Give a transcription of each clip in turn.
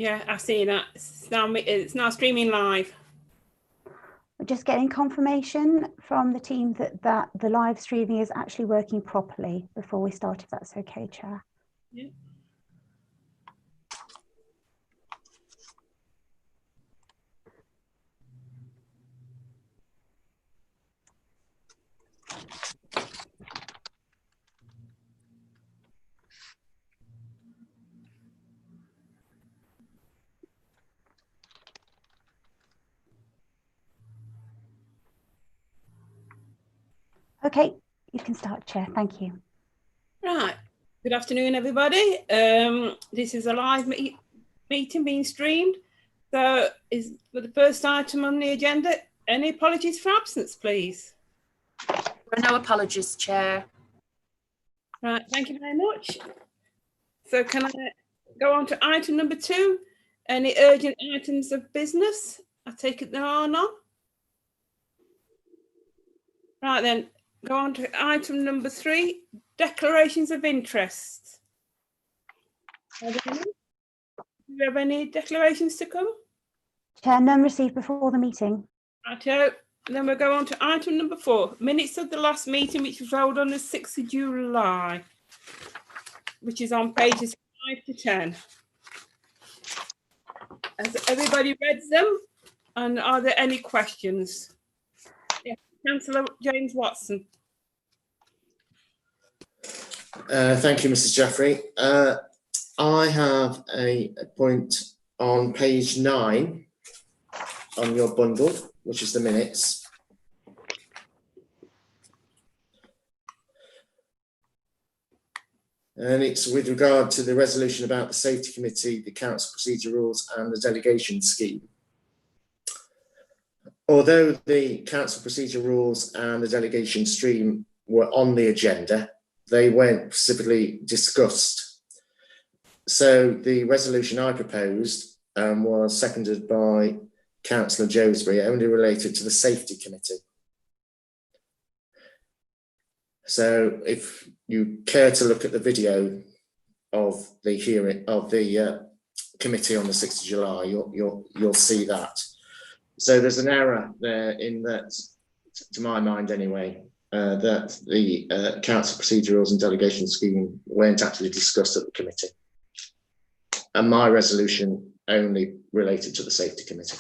Yeah, I've seen that. It's now streaming live. We're just getting confirmation from the team that the live streaming is actually working properly before we start, if that's okay, Chair. Yeah. Okay, you can start, Chair. Thank you. Right. Good afternoon, everybody. This is a live meeting being streamed. So, is for the first item on the agenda, any apologies for absence, please? There are no apologies, Chair. Right, thank you very much. So can I go on to item number 2? Any urgent items of business? I take it there are none. Right then, go on to item number 3, declarations of interest. Do you have any declarations to come? Chair, none received before the meeting. Righto. Then we'll go on to item number 4, minutes of the last meeting, which was held on the 6th of July, which is on pages 5 to 10. Has everybody read them? And are there any questions? Yeah. Councillor James Watson. Thank you, Mrs. Jeffrey. I have a point on page 9 on your bundle, which is the minutes. And it's with regard to the resolution about the safety committee, the council procedure rules and the delegation scheme. Although the council procedure rules and the delegation stream were on the agenda, they weren't specifically discussed. So the resolution I proposed was seconded by Councillor Josbury, only related to the safety committee. So if you care to look at the video of the hearing of the committee on the 6th of July, you'll see that. So there's an error there in that, to my mind anyway, that the council procedure rules and delegation scheme weren't actually discussed at the committee. And my resolution only related to the safety committee.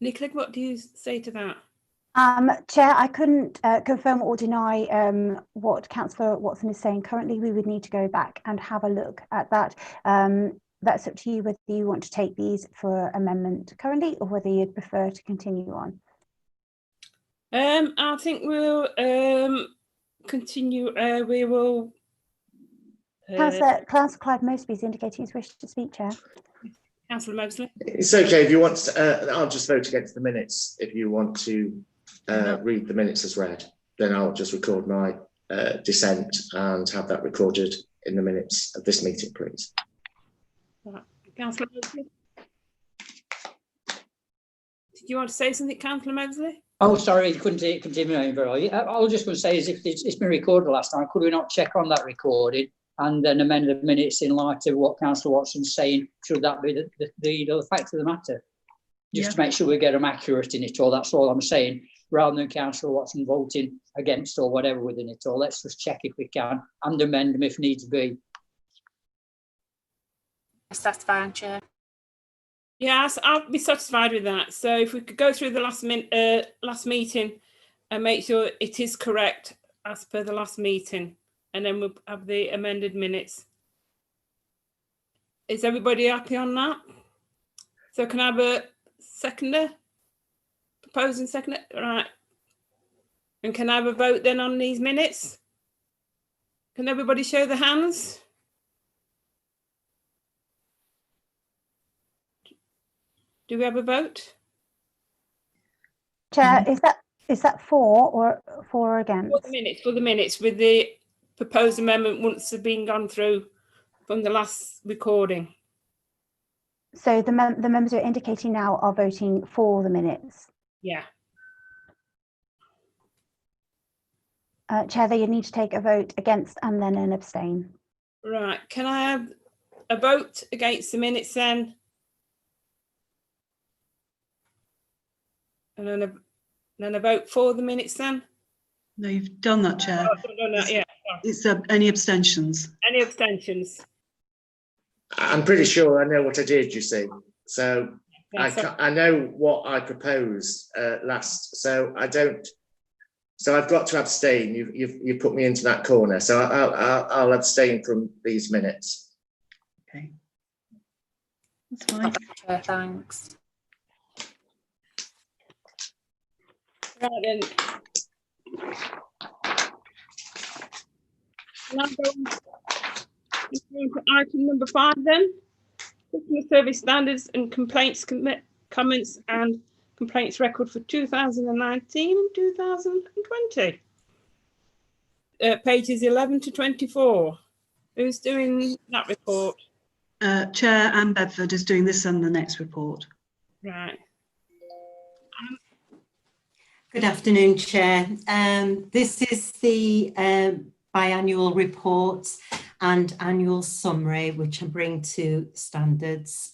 Nicola, what do you say to that? Chair, I couldn't confirm or deny what Councillor Watson is saying. Currently, we would need to go back and have a look at that. That's up to you whether you want to take these for amendment currently or whether you'd prefer to continue on. I think we'll continue. We will. Councillor Clive Mosby is indicating his wish to speak, Chair. Councillor Mosley. It's okay if you want to, I'll just vote against the minutes. If you want to read the minutes as read, then I'll just record my dissent and have that recorded in the minutes of this meeting, please. Right. Councillor Mosley. Did you want to say something, Councillor Mosley? Oh, sorry, you couldn't continue very. I was just going to say, is if it's been recorded last time, could we not check on that recording and then amend the minutes in light of what Councillor Watson's saying? Should that be the fact of the matter? Just to make sure we get them accurate in it all. That's all I'm saying. Rather than Councillor Watson voting against or whatever within it all, let's just check if we can and amend them if needs be. Yes, that's fine, Chair. Yes, I'll be satisfied with that. So if we could go through the last meeting and make sure it is correct as per the last meeting, and then we'll have the amended minutes. Is everybody happy on that? So can I have a seconder? Proposing seconder, right. And can I have a vote then on these minutes? Can everybody show the hands? Do we have a vote? Chair, is that for or against? For the minutes, with the proposed amendment once have been gone through from the last recording. So the members who are indicating now are voting for the minutes. Yeah. Chair, that you need to take a vote against and then an abstain. Right, can I have a vote against the minutes then? And then a vote for the minutes then? No, you've done that, Chair. Oh, I've done that, yeah. It's any abstentions? Any abstentions? I'm pretty sure I know what I did, you see. So Yeah, I know what I proposed last, so I don't. So I've got to abstain. You've put me into that corner, so I'll abstain from these minutes. Okay, that's fine. Chair, thanks. right then. Now go on to item number 5 then. Customer service standards and complaints comments and complaints record for 2019 and 2020. Pages 11 to 24. Who's doing that report? Chair Anne Bedford is doing this and the next report. Right. Good afternoon, Chair. This is the biannual report and annual summary, which I bring to standards,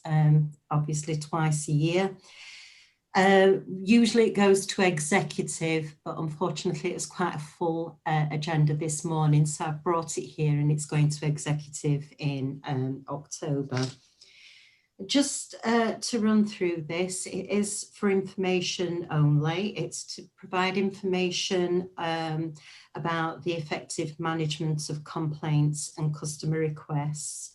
obviously twice a year. Usually it goes to executive, but unfortunately it's quite a full agenda this morning, so I've brought it here and it's going to executive in October. Just to run through this, it is for information only. It's to provide information about the effective management of complaints and customer requests,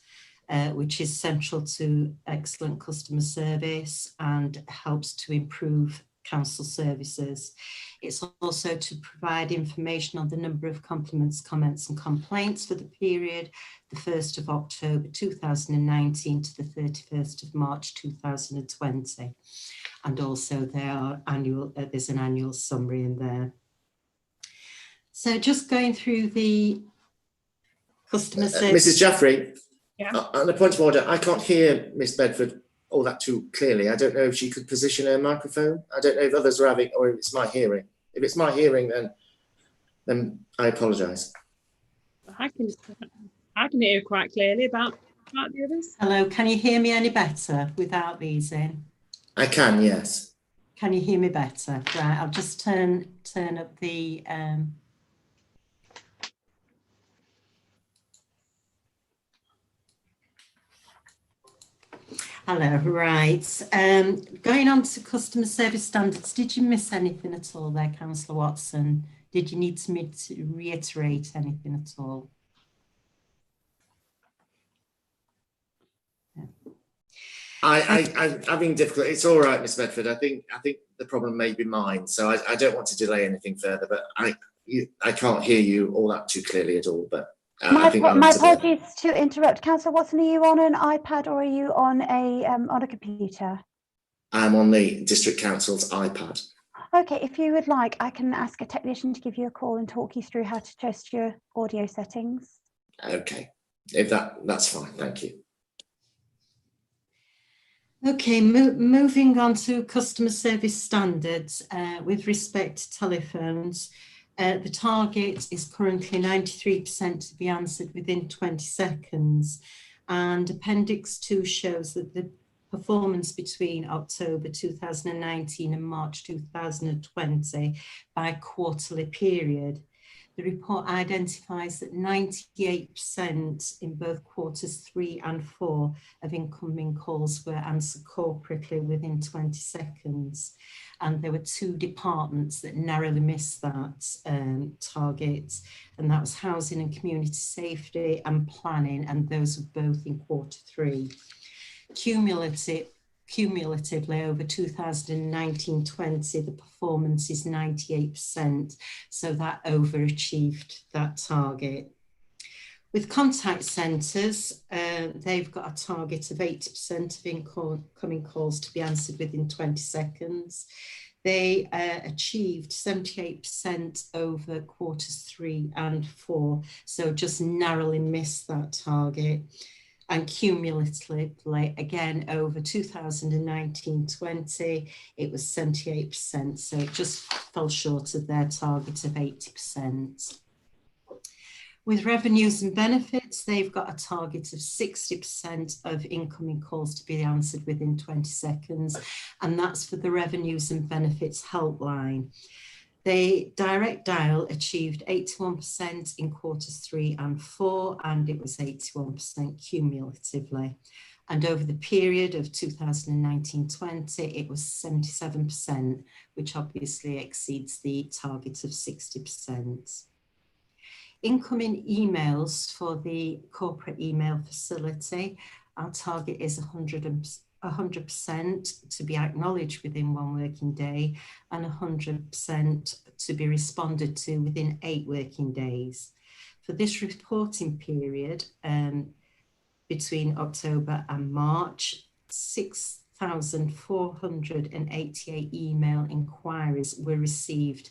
which is central to excellent customer service and helps to improve council services. It's also to provide information on the number of compliments, comments and complaints for the period the 1st of October 2019 to the 31st of March 2020. And also there's an annual summary in there. So just going through the customer service. Mrs. Jaffrey, Yeah. on the point of order, I can't hear Miss Bedford all that too clearly. I don't know if she could position her microphone. I don't know if others are having, or if it's my hearing. If it's my hearing, then I apologise. I can hear you quite clearly about the others. Hello, can you hear me any better without these in? I can, yes. Can you hear me better? Right, I'll just turn up the hello, right. Going on to customer service standards, did you miss anything at all there, Councillor Watson? Did you need me to reiterate anything at all? I'm having difficulty. It's all right, Miss Bedford. I think the problem may be mine, so I don't want to delay anything further. But I can't hear you all that too clearly at all. But I think my apologies to interrupt. Councillor Watson, are you on an iPad or are you on a computer? I'm on the District Council's iPad. Okay, if you would like, I can ask a technician to give you a call and talk you through how to adjust your audio settings. Okay, if that's fine, thank you. Okay, moving on to customer service standards with respect to telephones. The target is currently 93% to be answered within 20 seconds. And Appendix 2 shows that the performance between October 2019 and March 2020 by quarterly period. The report identifies that 98% in both quarters 3 and 4 of incoming calls were answered corporately within 20 seconds. And there were 2 departments that narrowly missed that target, and that was housing and community safety and planning, and those were both in quarter 3. Cumulatively over 2019-20, the performance is 98%, so that overachieved that target. With contact centres, they've got a target of 80% of incoming calls to be answered within 20 seconds. They achieved 78% over quarters 3 and 4, so just narrowly missed that target. And cumulatively, again, over 2019-20, it was 78%, so it just fell short of their target of 80%. With revenues and benefits, they've got a target of 60% of incoming calls to be answered within 20 seconds, and that's for the revenues and benefits helpline. The direct dial achieved 81% in quarters 3 and 4, and it was 81% cumulatively. And over the period of 2019-20, it was 77%, which obviously exceeds the target of 60%. Incoming emails for the corporate email facility, our target is 100% to be acknowledged within 1 working day and 100% to be responded to within 8 working days. For this reporting period, between October and March, 6,488 email inquiries were received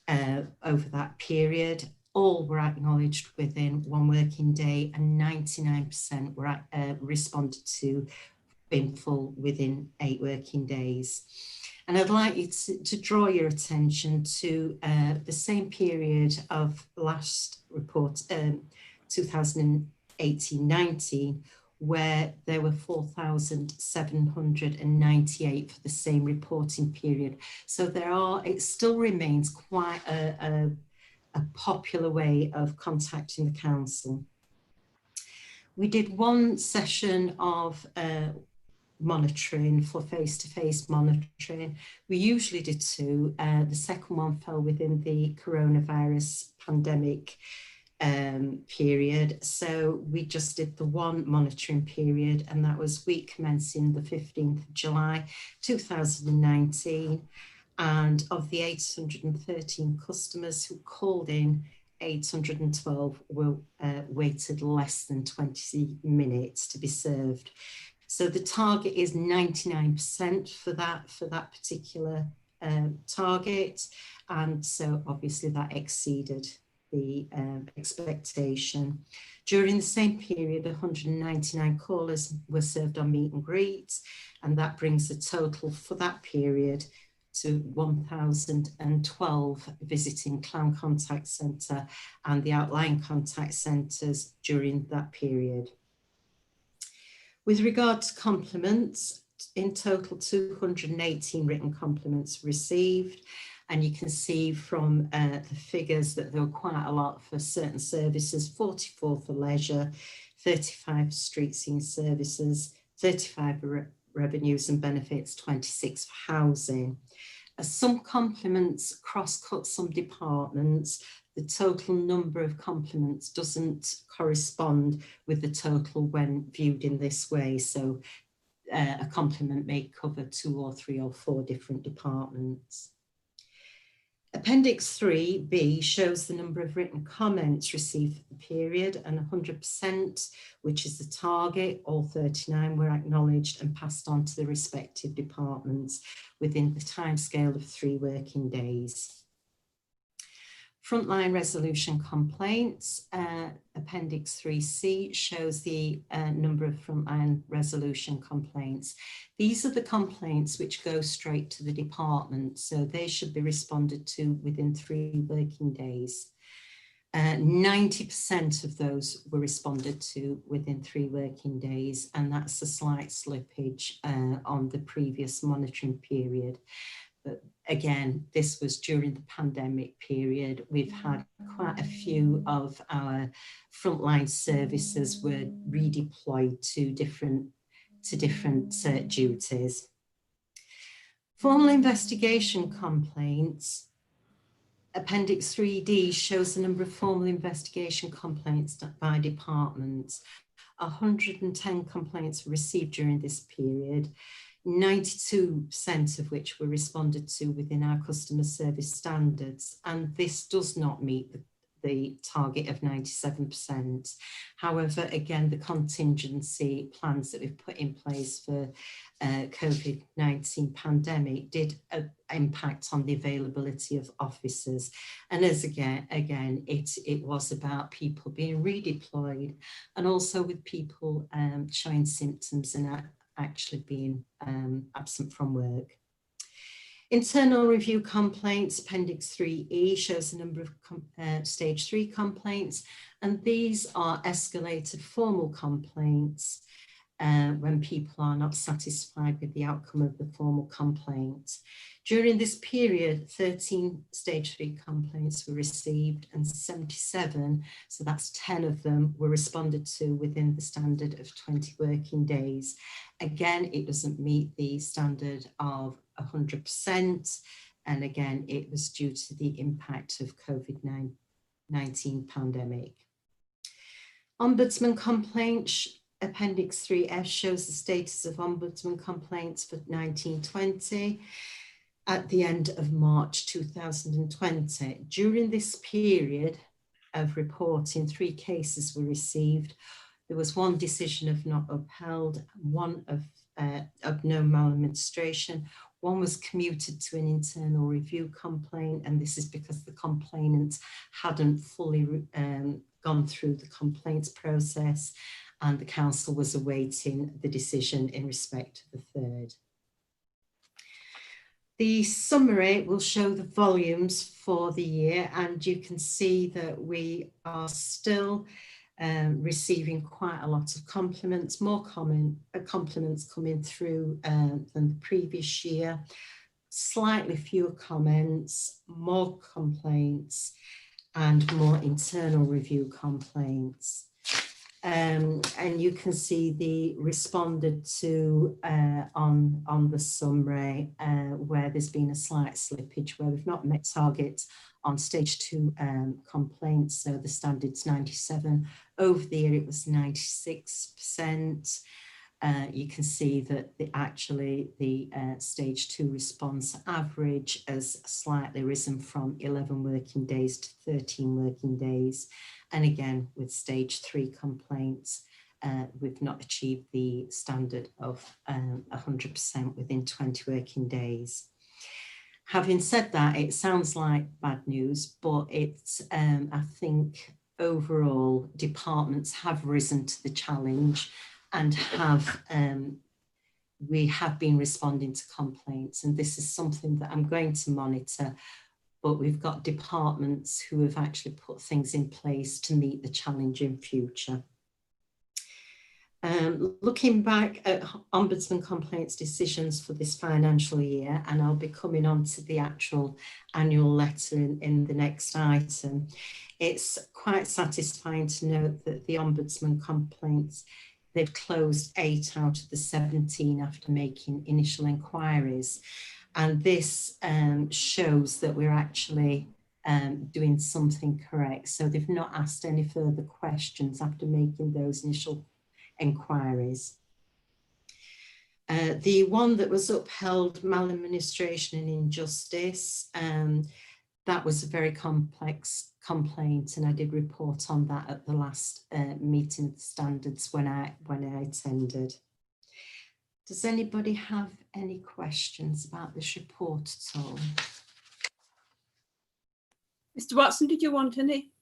over that period. All were acknowledged within 1 working day and 99% were responded to in full within 8 working days. And I'd like you to draw your attention to the same period of last report, 2018-19, where there were 4,798 for the same reporting period. So it still remains quite a popular way of contacting the council. We did 1 session of monitoring for face-to-face monitoring. We usually did 2. The second one fell within the coronavirus pandemic period. So we just did the 1 monitoring period, and that was week commencing the 15th of July 2019. And of the 813 customers who called in, 812 were waited less than 20 minutes to be served. So the target is 99% for that particular target, and so obviously that exceeded the expectation. During the same period, 199 callers were served on meet and greets, and that brings the total for that period to 1,012 visiting Clown Contact Centre and the outlying contact centres during that period. With regard to compliments, in total 218 written compliments received, and you can see from the figures that there were quite a lot for certain services, 44 for leisure, 35 street scene services, 35 revenues and benefits, 26 for housing. As some compliments cross-cut some departments, the total number of compliments doesn't correspond with the total when viewed in this way. So a compliment may cover 2 or 3 or 4 different departments. Appendix 3B shows the number of written comments received for the period, and 100%, which is the target, all 39 were acknowledged and passed on to the respective departments within the timescale of 3 working days. Frontline resolution complaints, Appendix 3C shows the number of frontline resolution complaints. These are the complaints which go straight to the department, so they should be responded to within 3 working days. 90% of those were responded to within 3 working days, and that's a slight slippage on the previous monitoring period. But again, this was during the pandemic period. We've had quite a few of our frontline services were redeployed to different duties. Formal investigation complaints. Appendix 3D shows the number of formal investigation complaints by departments. 110 complaints were received during this period, 92% of which were responded to within our customer service standards, and this does not meet the target of 97%. However, again, the contingency plans that we've put in place for COVID-19 pandemic did impact on the availability of officers. And as again, it was about people being redeployed, and also with people showing symptoms and actually being absent from work. Internal review complaints, Appendix 3E shows the number of Stage 3 complaints, and these are escalated formal complaints when people are not satisfied with the outcome of the formal complaint. During this period, 13 Stage 3 complaints were received and 77, so that's 10 of them, were responded to within the standard of 20 working days. Again, it doesn't meet the standard of 100%, and again, it was due to the impact of COVID-19 pandemic. Ombudsman complaints, Appendix 3F shows the status of Ombudsman complaints for 1920 at the end of March 2020. During this period of reporting, 3 cases were received. There was 1 decision of not upheld, 1 of no maladministration, 1 was commuted to an internal review complaint, and this is because the complainant hadn't fully gone through the complaints process, and the council was awaiting the decision in respect to the 3rd. The summary will show the volumes for the year, and you can see that we are still receiving quite a lot of compliments, more compliments coming through than the previous year, slightly fewer comments, more complaints, and more internal review complaints. And you can see the responded to on the summary where there's been a slight slippage, where we've not met targets on Stage 2 complaints. So the standard's 97. Over the year, it was 96%. You can see that actually the Stage 2 response average has slightly risen from 11 working days to 13 working days. And again, with Stage 3 complaints, we've not achieved the standard of 100% within 20 working days. Having said that, it sounds like bad news, but it's, I think overall departments have risen to the challenge and we have been responding to complaints, and this is something that I'm going to monitor, but we've got departments who have actually put things in place to meet the challenge in future. Looking back at Ombudsman complaints decisions for this financial year, and I'll be coming on to the actual annual letter in the next item, it's quite satisfying to note that the Ombudsman complaints, they've closed 8 out of the 17 after making initial inquiries. And this shows that we're actually doing something correct. So they've not asked any further questions after making those initial inquiries. The one that was upheld, maladministration and injustice, that was a very complex complaint, and I did report on that at the last meeting of the standards when I attended. Does anybody have any questions about this report at all? Mr. Watson, did you want any?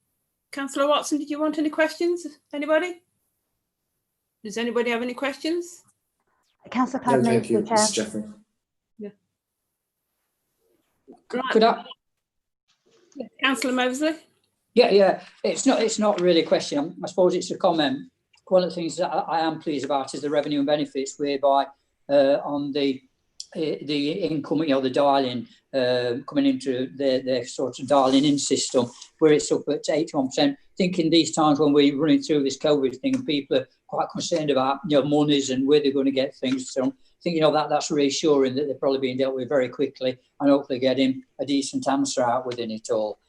Councillor Watson, did you want any questions? Anybody? Does anybody have any questions? Councillor No, Cladman, thank you, Chair. Mr. Jeffrey. Yeah. Could I? Yeah. Councillor Mosley? Yeah, it's not really a question. I suppose it's a comment. One of the things that I am pleased about is the revenue and benefits, whereby on the income, the dialing coming into their sort of dialing in system, where it's up at 81%. I think in these times when we're running through this COVID thing and people are quite concerned about monies and where they're going to get things, so I think that's reassuring that they're probably being dealt with very quickly and hopefully getting a decent answer out within it all.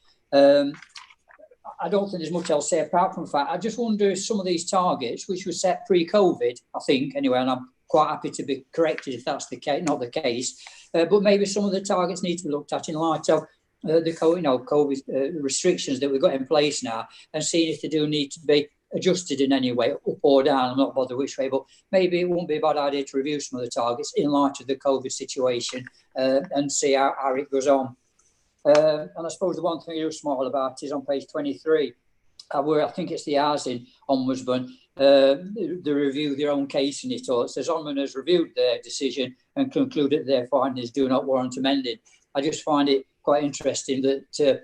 I don't think there's much else to say apart from the fact I just wonder if some of these targets, which were set pre-COVID, I think anyway, and I'm quite happy to be corrected if that's the case, not the case, but maybe some of the targets need to be looked at in light of the COVID restrictions that we've got in place now, and seeing if they do need to be adjusted in any way, up or down. I'm not bothered which way, but maybe it won't be a bad idea to review some of the targets in light of the COVID situation and see how it goes on. And I suppose the one thing you're small about is on page 23, I think it's the housing ombudsman, they review their own case in it, or it says Ombudsman has reviewed their decision and concluded their findings do not warrant amending. I just find it quite interesting that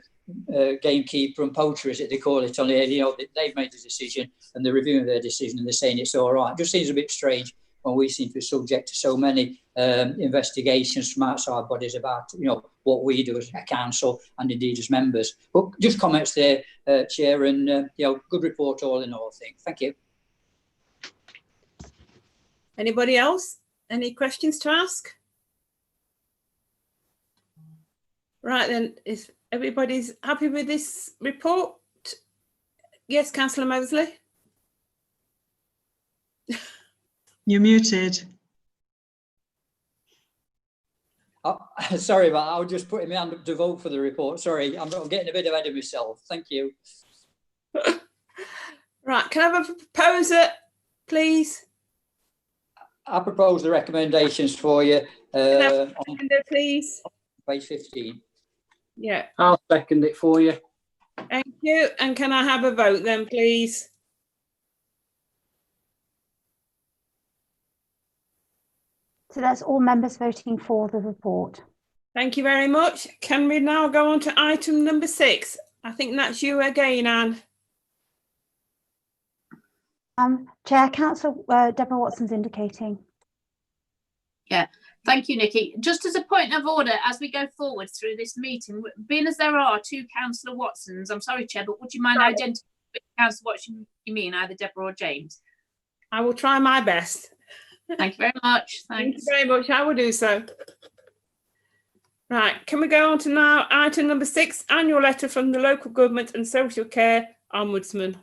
gamekeeper and poacher, as they call it on here, you know, they've made the decision and they're reviewing their decision and they're saying it's all right. It just seems a bit strange when we seem to be subject to so many investigations from outside bodies about, you know, what we do as a council and indeed as members. But just comments there, Chair, and you know, good report all in all, I think. Thank you. Anybody else? Any questions to ask? Right then, if everybody's happy with this report, yes, Councillor Mosley. You're muted. Oh, sorry, but I was just putting my hand up to vote for the report. Sorry, I'm getting a bit ahead of myself. Thank you. Right, can I have a proposer, please? I propose the recommendations for you on Please. page 15. Yeah. I'll second it for you. Thank you. And can I have a vote then, please? So that's all members voting for the report. Thank you very much. Can we now go on to item number 6? I think that's you again, Anne. Chair, Councillor Deborah Watson's indicating. Yeah, thank you, Nikki. Just as a point of order, as we go forward through this meeting, being as there are 2 Councillor Watsons, I'm sorry, Chair, but would you mind identifying which Councillor Watson you mean, either Deborah or James? I will try my best. Thank you very much. Thank Thanks. you very much. I will do so. Right, can we go on to now item number 6, annual letter from the Local Government and Social Care Ombudsman.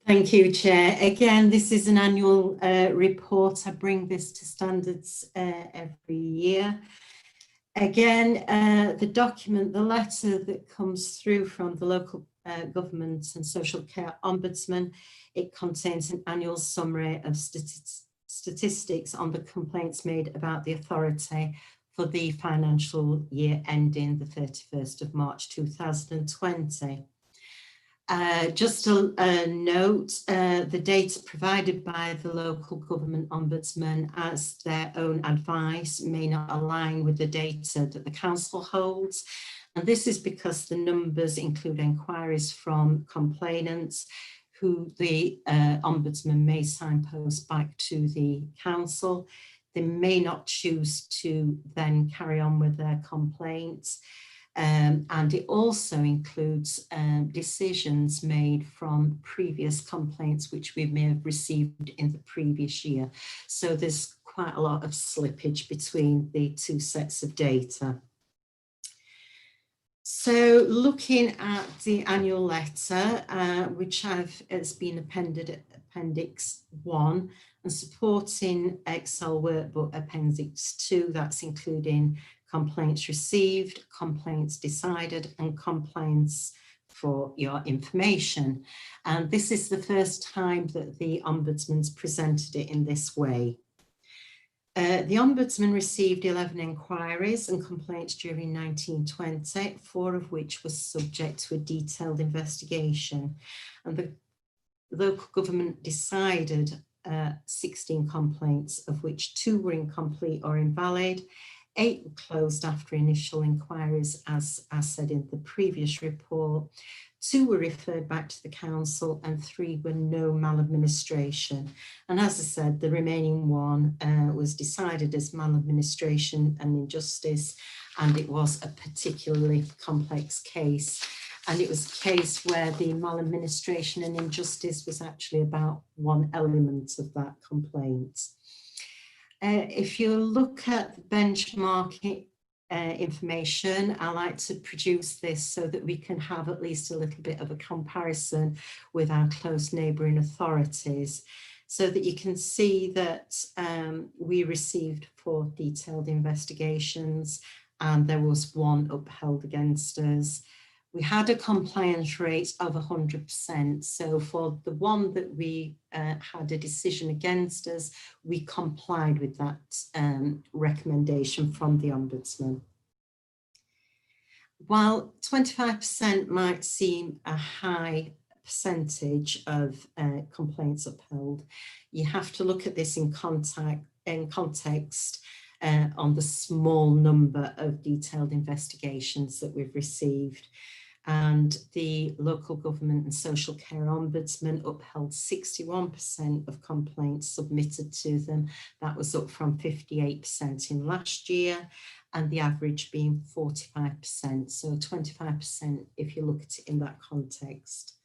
Thank you, Chair. Again, this is an annual report. I bring this to standards every year. Again, the letter that comes through from the Local Government and Social Care Ombudsman, it contains an annual summary of statistics on the complaints made about the authority for the financial year ending the 31st of March 2020. Just a note, the data provided by the Local Government Ombudsman as their own advice may not align with the data that the Council holds. And this is because the numbers include enquiries from complainants who the Ombudsman may signpost back to the Council. They may not choose to then carry on with their complaints. And it also includes decisions made from previous complaints which we may have received in the previous year. So there's quite a lot of slippage between the 2 sets of data. So looking at the annual letter, which has been appended at Appendix 1, and supporting Excel workbook Appendix 2, that's including complaints received, complaints decided, and complaints for your information. And this is the first time that the Ombudsman's presented it in this way. The Ombudsman received 11 inquiries and complaints during 1920, 4 of which were subject to a detailed investigation. And the local government decided 16 complaints, of which 2 were incomplete or invalid, 8 were closed after initial inquiries, as said in the previous report. 2 were referred back to the Council and 3 were no maladministration. And as I said, the remaining 1 was decided as maladministration and injustice, and it was a particularly complex case. And it was a case where the maladministration and injustice was actually about 1 element of that complaint. If you look at the benchmarking information, I like to produce this so that we can have at least a little bit of a comparison with our close neighbouring authorities, so that you can see that we received 4 detailed investigations and there was 1 upheld against us. We had a compliance rate of 100%. So for the 1 that we had a decision against us, we complied with that recommendation from the Ombudsman. While 25% might seem a high percentage of complaints upheld. You have to look at this in context on the small number of detailed investigations that we've received. And the Local Government and Social Care Ombudsman upheld 61% of complaints submitted to them. That was up from 58% in last year, and the average being 45%. So 25% if you look at it in that context.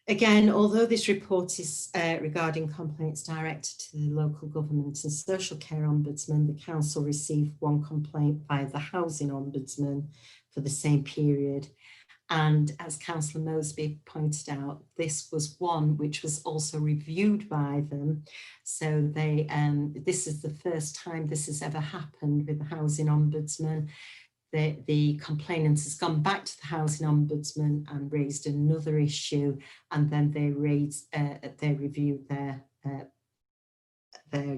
Again, although this report is regarding complaints directed to the Local Government and Social Care Ombudsman, the Council received one complaint by the Housing Ombudsman for the same period. And as Councillor Moseby pointed out, this was one which was also reviewed by them. So they, this is the first time this has ever happened with the Housing Ombudsman. The complainant has gone back to the Housing Ombudsman and raised another issue, and then they reviewed their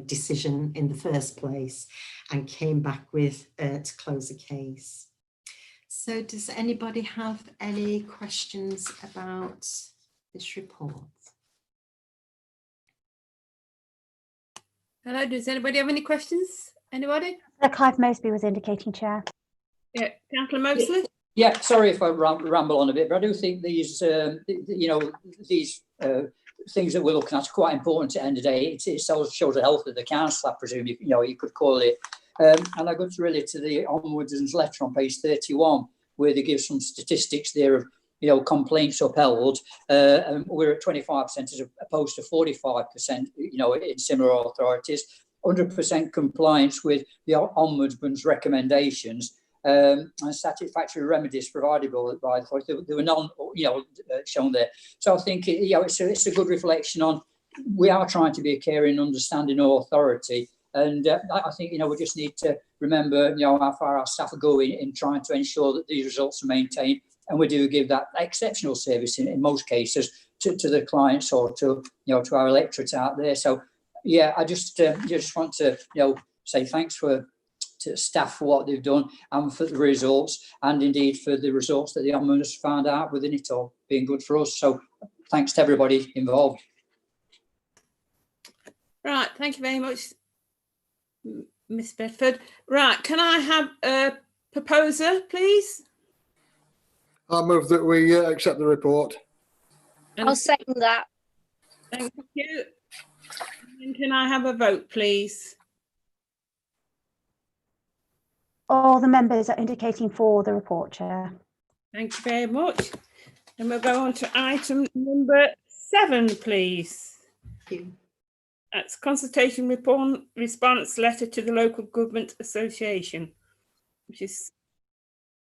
decision in the first place and came back with to close the case. So does anybody have any questions about this report? Hello, does anybody have any questions? Anybody? Clive Moseby was indicating, Chair. Yeah, Councillor Mosley? Yeah, sorry if I ramble on a bit, but I do think these, you know, these things that we're looking at are quite important at the end of the day. It shows the health of the council, I presume, you know, you could call it. And I go to relate to the Ombudsman's letter on page 31, where they give some statistics there of, you know, complaints upheld. And we're at 25% as opposed to 45%, you know, in similar authorities. 100% compliance with the Ombudsman's recommendations. And satisfactory remedies provided by the authority. There were none, you know, shown there. So I think, you know, it's a good reflection on, we are trying to be a caring, understanding authority. And I think, you know, we just need to remember, you know, how far our staff are going in trying to ensure that these results are maintained. And we do give that exceptional service in most cases to the clients or to, you know, to our electorate out there. So, yeah, I just want to, you know, say thanks to staff for what they've done and for the results, and indeed for the results that the Ombudsman has found out within it all being good for us. So thanks to everybody involved. Right, thank you very much, Miss Bedford. Right, can I have a proposer, please? I move that we accept the report. And I'll second that. thank you. And can I have a vote, please? All the members are indicating for the report, Chair. Thank you very much. And we'll go on to item number 7, please. Thank you. That's consultation report response letter to the Local Government Association, which is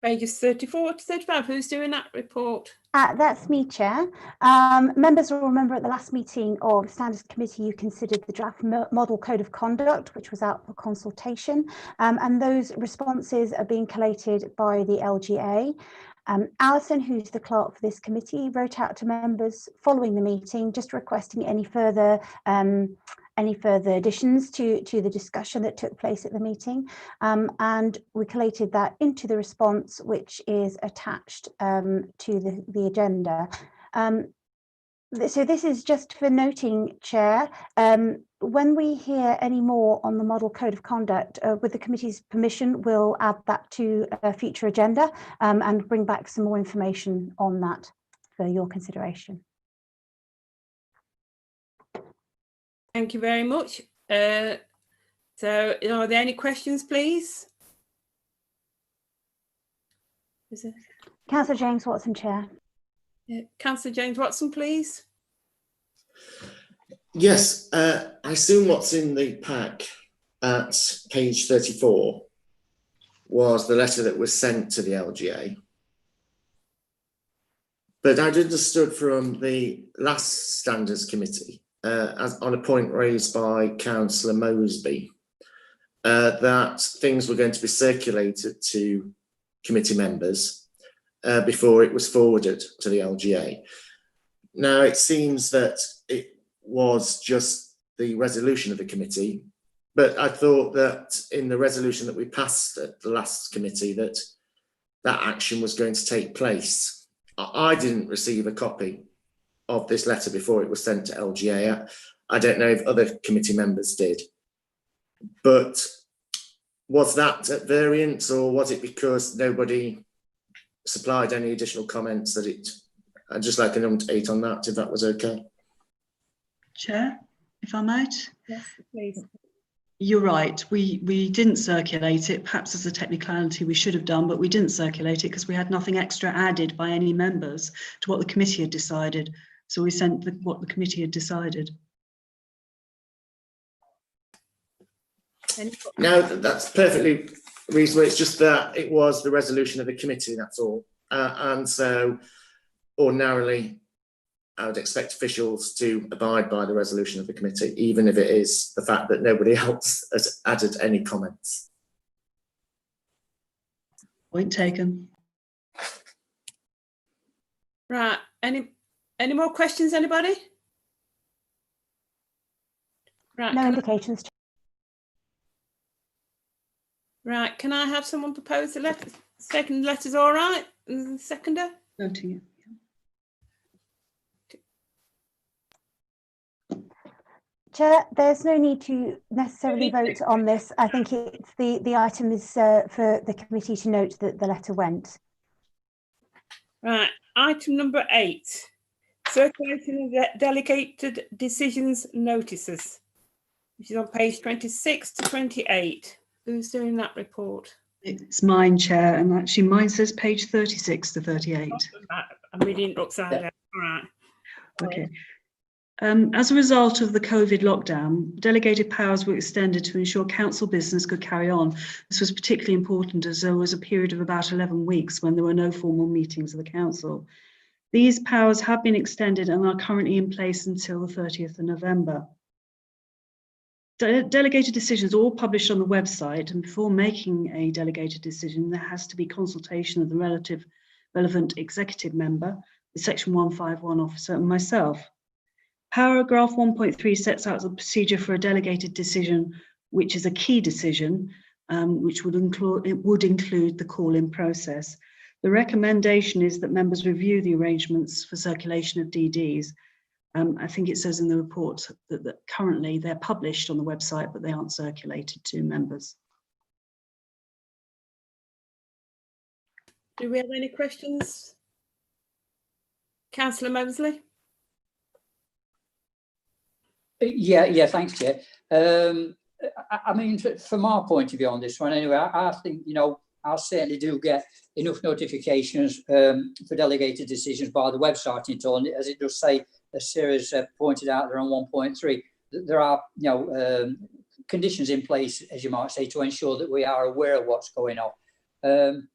pages 34 to 35. Who's doing that report? That's me, Chair. Members will remember at the last meeting of Standards Committee, you considered the draft model code of conduct, which was out for consultation, and those responses are being collated by the LGA. Alison, who's the clerk for this committee, wrote out to members following the meeting, just requesting any further additions to the discussion that took place at the meeting, and we collated that into the response, which is attached to the agenda. So this is just for noting, Chair, when we hear any more on the model code of conduct, with the committee's permission, we'll add that to a future agenda and bring back some more information on that for your consideration. Thank you very much. So are there any questions, please? Is it? Councillor James Watson, Chair. Councillor James Watson, please. Yes, I assume what's in the pack at page 34 was the letter that was sent to the LGA. But I'd understood from the last Standards Committee, on a point raised by Councillor Moseby, that things were going to be circulated to committee members before it was forwarded to the LGA. Now, it seems that it was just the resolution of the committee, but I thought that in the resolution that we passed at the last committee that that action was going to take place. I didn't receive a copy of this letter before it was sent to LGA. I don't know if other committee members did, but was that at variance, or was it because nobody supplied any additional comments that it? I'd just like an update on that, if that was okay. Chair, if I might. Yes, please. You're right, we didn't circulate it. Perhaps as a technicality we should have done, but we didn't circulate it because we had nothing extra added by any members to what the committee had decided. So we sent what the committee had decided. No, that's perfectly reasonable. It's just that it was the resolution of the committee, that's all. And so ordinarily, I would expect officials to abide by the resolution of the committee, even if it is the fact that nobody else has added any comments. Point taken. Right, any more questions, anybody? Right, No indications. right, can I have someone propose the letter? Second letter's all right, and the seconder? Voting it. Chair, there's no need to necessarily vote on this. I think it's the item is for the committee to note that the letter went. Right, item number 8, circulation of delegated decisions notices, which is on page 26 to 28. Who's doing that report? It's mine, Chair, and actually mine says page 36 to 38. I'm reading it upside down. All right. Okay. As a result of the COVID lockdown, delegated powers were extended to ensure council business could carry on. This was particularly important as there was a period of about 11 weeks when there were no formal meetings of the council. These powers have been extended and are currently in place until the 30th of November. Delegated decisions are all published on the website, and before making a delegated decision, there has to be consultation of the relevant executive member, the Section 151 officer, and myself. Paragraph 1.3 sets out the procedure for a delegated decision, which is a key decision, which would include the call-in process. The recommendation is that members review the arrangements for circulation of DDs. I think it says in the report that currently they're published on the website, but they aren't circulated to members. Do we have any questions? Councillor Mosley? Yeah, thanks, Chair. I mean, from our point of view on this one, anyway, I think, you know, I certainly do get enough notifications for delegated decisions by the website in turn, as it does say, as Sarah's pointed out there on 1.3, there are, you know, conditions in place, as you might say, to ensure that we are aware of what's going on.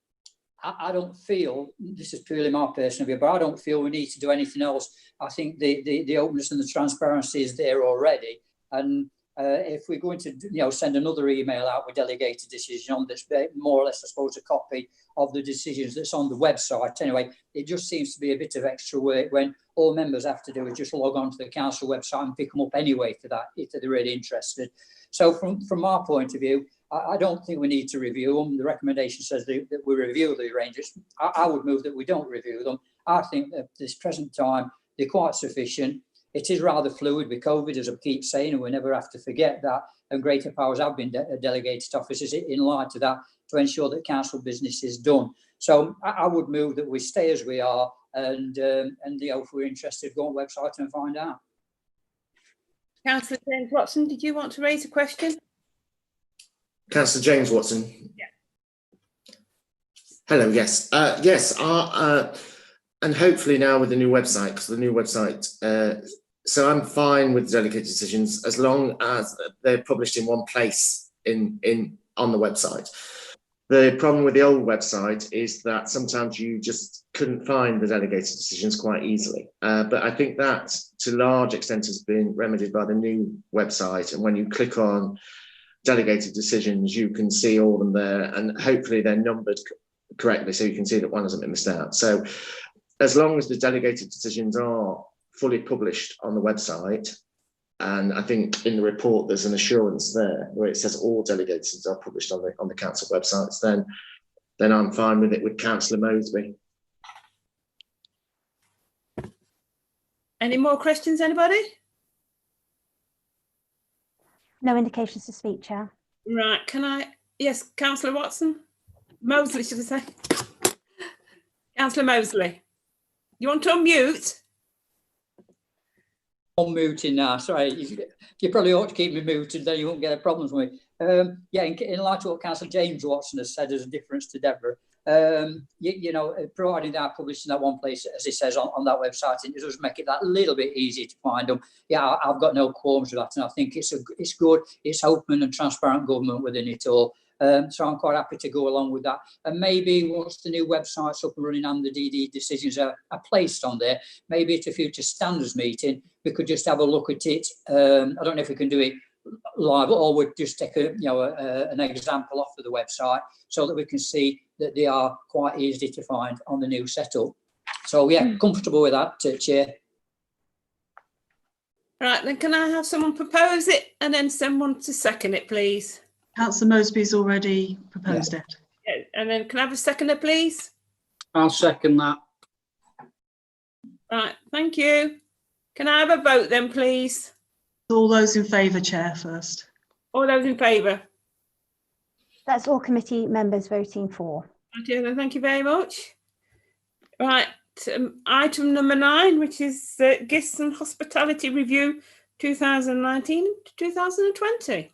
I don't feel, this is purely my personal view, but I don't feel we need to do anything else. I think the openness and the transparency is there already. And if we're going to, you know, send another email out with delegated decision on this, more or less, I suppose, a copy of the decisions that's on the website. Anyway, it just seems to be a bit of extra work when all members have to do is just log on to the council website and pick them up anyway for that, if they're really interested. So from our point of view, I don't think we need to review them. The recommendation says that we review the arrangements. I would move that we don't review them. I think at this present time, they're quite sufficient. It is rather fluid with COVID, as I keep saying, and we never have to forget that. And greater powers have been delegated to officers in light of that to ensure that council business is done. So I would move that we stay as we are, and you know, if we're interested, go on the website and find out. Councillor James Watson, did you want to raise a question? Councillor James Watson. Yeah. Hello. Yes. Yes. And hopefully now with the new website, because the new website. So I'm fine with delegated decisions as long as they're published in one place on the website. The problem with the old website is that sometimes you just couldn't find the delegated decisions quite easily. But I think that to a large extent has been remedied by the new website. And when you click on delegated decisions, you can see all of them there, and hopefully they're numbered correctly so you can see that one hasn't been missed out. So as long as the delegated decisions are fully published on the website, and I think in the report there's an assurance there where it says all delegations are published on the council websites, then I'm fine with it with Councillor Mosby. Any more questions, anybody? No indications to speak, Chair. Right, can I, yes, Councillor Watson? Mosley, should I say? Councillor Mosley, you want to unmute? I'm muted now. Sorry, you probably ought to keep me muted, then you won't get problems with me. Yeah, in light of what Councillor James Watson has said, there's a difference to Deborah. You know, providing they are published in that one place, as it says on that website, it does make it that little bit easier to find them. Yeah, I've got no qualms with that, and I think it's good. It's open and transparent government within it all. So I'm quite happy to go along with that. And maybe once the new website's up and running and the DD decisions are placed on there, maybe at a future standards meeting, we could just have a look at it. I don't know if we can do it live, or we'd just take an example off of the website so that we can see that they are quite easy to find on the new setup. So yeah, comfortable with that, Chair. Right, then can I have someone propose it and then someone to second it, please? Councillor Mosby's already proposed it. Yeah, and then can I have a seconder, please? I'll second that. Right, thank you. Can I have a vote then, please? All those in favour, Chair, first. All those in favour? That's all committee members voting for. Thank you very much. Right, item number 9, which is Gifts and Hospitality Review 2019 to 2020.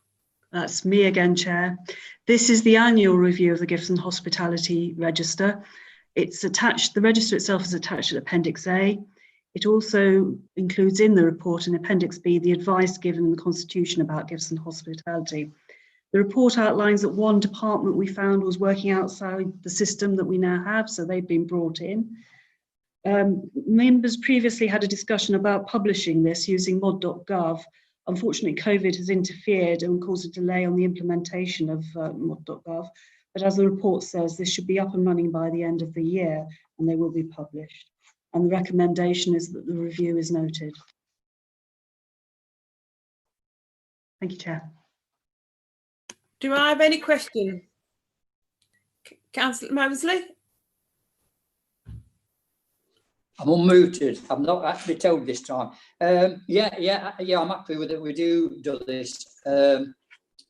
That's me again, Chair. This is the annual review of the Gifts and Hospitality Register. It's attached, the register itself is attached at Appendix A. It also includes in the report in Appendix B the advice given in the Constitution about gifts and hospitality. The report outlines that one department we found was working outside the system that we now have, so they've been brought in. Members previously had a discussion about publishing this using mod.gov. Unfortunately, COVID has interfered and caused a delay on the implementation of mod.gov. But as the report says, this should be up and running by the end of the year and they will be published. And the recommendation is that the review is noted. Thank you, Chair. Do I have any questions? Councillor Mosley? I'm unmuted. I'm not actually told this time. Yeah, I'm happy with it. We do this.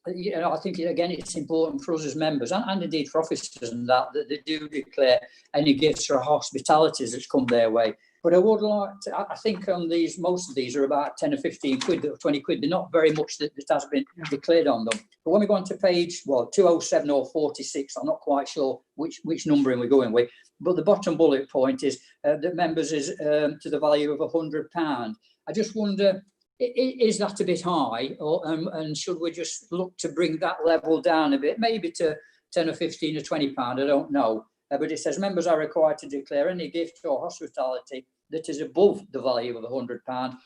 You know, I think again, it's important for us as members and indeed for officers and that they do declare any gifts or hospitalities that's come their way. But I would like to, I think on these, most of these are about 10 or 15 quid or 20 quid. They're not very much that has been declared on them. But when we go on to page, 207 or 46, I'm not quite sure which numbering we're going with. But the bottom bullet point is that members is to the value of £100. I just wonder, is that a bit high, or and should we just look to bring that level down a bit, maybe to 10 or 15 or £20? I don't know. But it says members are required to declare any gift or hospitality that is above the value of £100.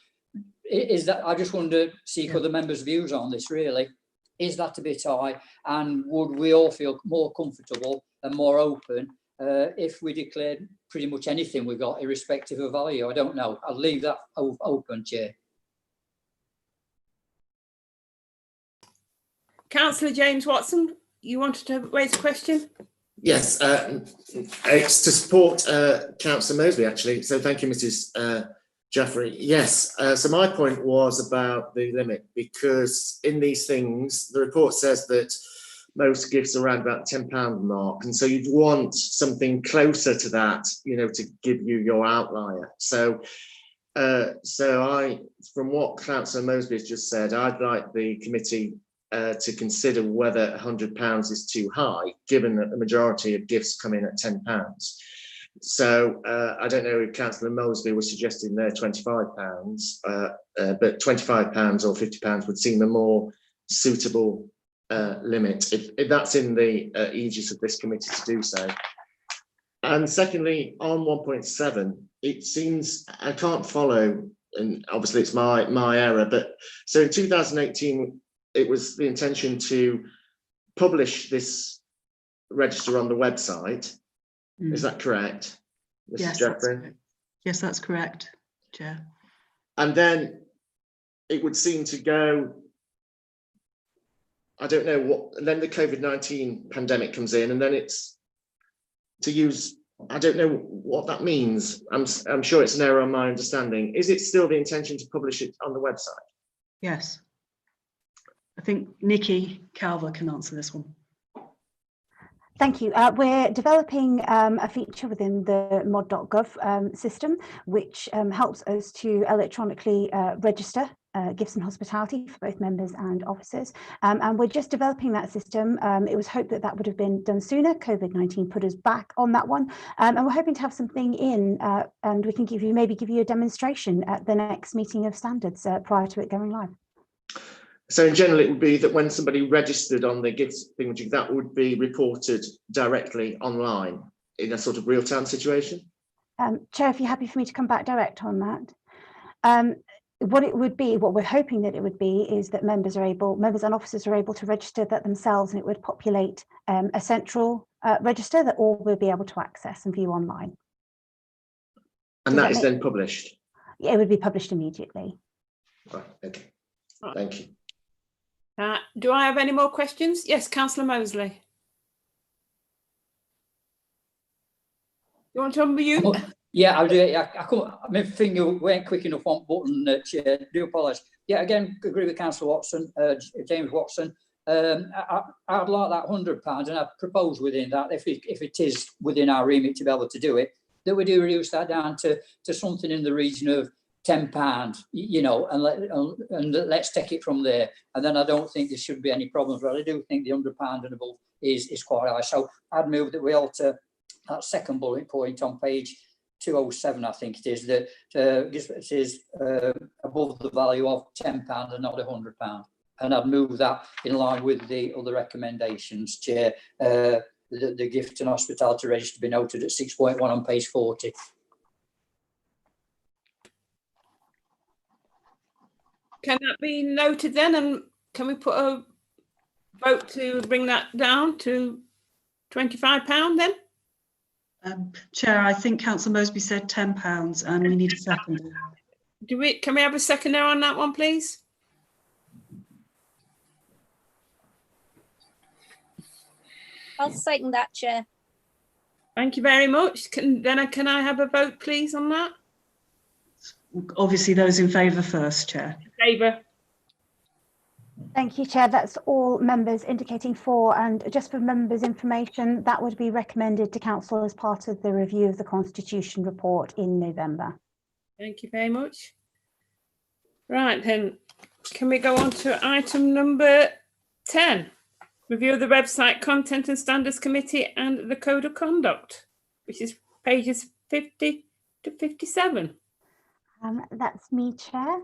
Is that? I just want to seek other members' views on this. Really, is that a bit high? And would we all feel more comfortable and more open if we declared pretty much anything we got, irrespective of value? I don't know. I'll leave that open, Chair. Councillor James Watson, you wanted to raise a question? Yes, it's to support Councillor Mosley, actually. So thank you, Mrs. Jeffrey. Yes, so my point was about the limit, because in these things, the report says that most gifts are around about the £10 mark. And so you'd want something closer to that, you know, to give you your outlier. So from what Councillor Mosby has just said, I'd like the committee to consider whether £100 is too high, given that the majority of gifts come in at £10. So I don't know if Councillor Mosby was suggesting there £25, but £25 or £50 would seem a more suitable limit, if that's in the aegis of this committee to do so. And secondly, on 1.7, it seems I can't follow, and obviously it's my error, but so in 2018, it was the intention to publish this register on the website. Is that correct, Mrs. Yes, Jeffrey? Yes, that's correct, Chair. And then it would seem to go, I don't know what, and then the COVID-19 pandemic comes in, and then it's, to use I don't know what that means. I'm sure it's an error on my understanding. Is it still the intention to publish it on the website? Yes. I think Nikki Calver can answer this one. Thank you. We're developing a feature within the mod.gov system, which helps us to electronically register gifts and hospitality for both members and officers. And we're just developing that system. It was hoped that that would have been done sooner. COVID-19 put us back on that one. And we're hoping to have something in and we can maybe give you a demonstration at the next meeting of standards prior to it going live. So in general, it would be that when somebody registered on the gifts thingamajig, that would be reported directly online in a sort of real-time situation? Chair, if you're happy for me to come back direct on that. What it would be, what we're hoping that it would be, is that members and officers are able to register that themselves, and it would populate a central register that all will be able to access and view online. And that is then published? Yeah, it would be published immediately. Right, okay, thank you. Do I have any more questions? Yes, Councillor Mosley. You want to unmute? Yeah, I'll do it. I couldn't, my finger weren't quick enough on button, Chair. Do apologise. Yeah, again, agree with Councillor Watson, James Watson. I'd like that £100, and I propose within that, if it is within our remit to be able to do it, that we do reduce that down to something in the region of £10, you know, and let's take it from there. And then I don't think there should be any problems. But I do think the £100 and above is quite high. So I'd move that we alter that second bullet point on page 207, I think it is, that it is above the value of £10 and not £100. And I'd move that in line with the other recommendations, Chair. The gift and hospitality register be noted at 6.1 on page 40. Can that be noted then? And can we put a vote to bring that down to £25 then? Chair, I think Councillor Mosby said £10 and we need a second. Can we have a seconder on that one, please? I'll second that, Chair. Thank you very much. Can I have a vote, please, on that? Obviously, those in favour first, Chair. In favour. Thank you, Chair. That's all members indicating for, and just for members' information, that would be recommended to Council as part of the review of the Constitution report in November. Thank you very much. Right then, can we go on to item number 10? Review of the website content and standards committee and the code of conduct, which is pages 50 to 57. That's me, Chair.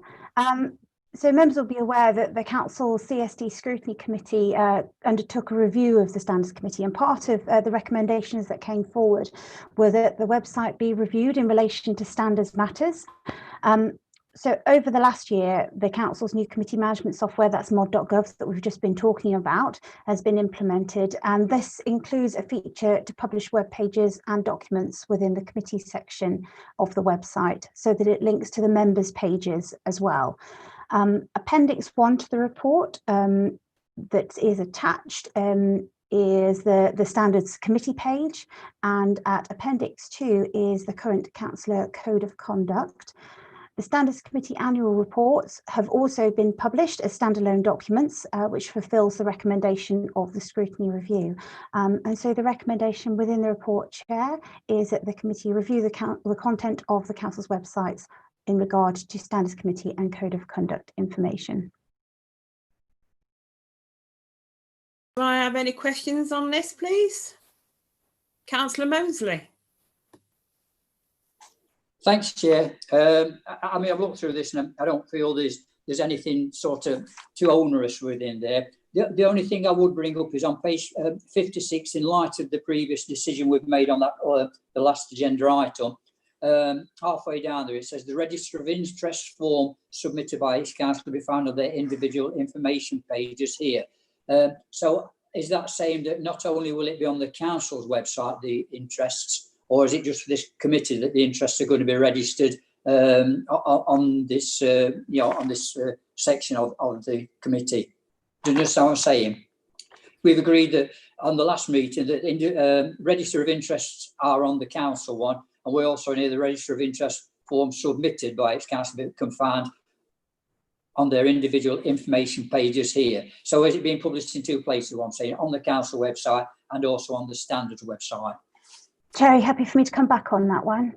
So members will be aware that the Council CSD Scrutiny Committee undertook a review of the Standards Committee, and part of the recommendations that came forward were that the website be reviewed in relation to standards matters. So over the last year, the Council's new committee management software, that's mod.gov, that we've just been talking about, has been implemented, and this includes a feature to publish web pages and documents within the committee section of the website, so that it links to the members' pages as well. Appendix 1 to the report that is attached is the Standards Committee page, and at Appendix 2 is the current Councillor Code of Conduct. The Standards Committee annual reports have also been published as standalone documents, which fulfills the recommendation of the scrutiny review. And so the recommendation within the report, Chair, is that the committee review the content of the Council's websites in regard to Standards Committee and Code of Conduct information. Do I have any questions on this, please? Councillor Mosley. Thanks, Chair. I mean, I've looked through this and I don't feel there's anything sort of too onerous within there. The only thing I would bring up is on page 56, in light of the previous decision we've made on that the last agenda item, halfway down there, it says the register of interest form submitted by each council will be found on their individual information pages here. So is that saying that not only will it be on the council's website, the interests, or is it just for this committee that the interests are going to be registered on this, on this section of the committee? Do you understand what I'm saying? we've agreed that on the last meeting that register of interests are on the council one, and we also need the register of interest form submitted by its council that can find on their individual information pages here. So is it being published in two places, what I'm saying, on the council website and also on the standards website? Chair, are you happy for me to come back on that one?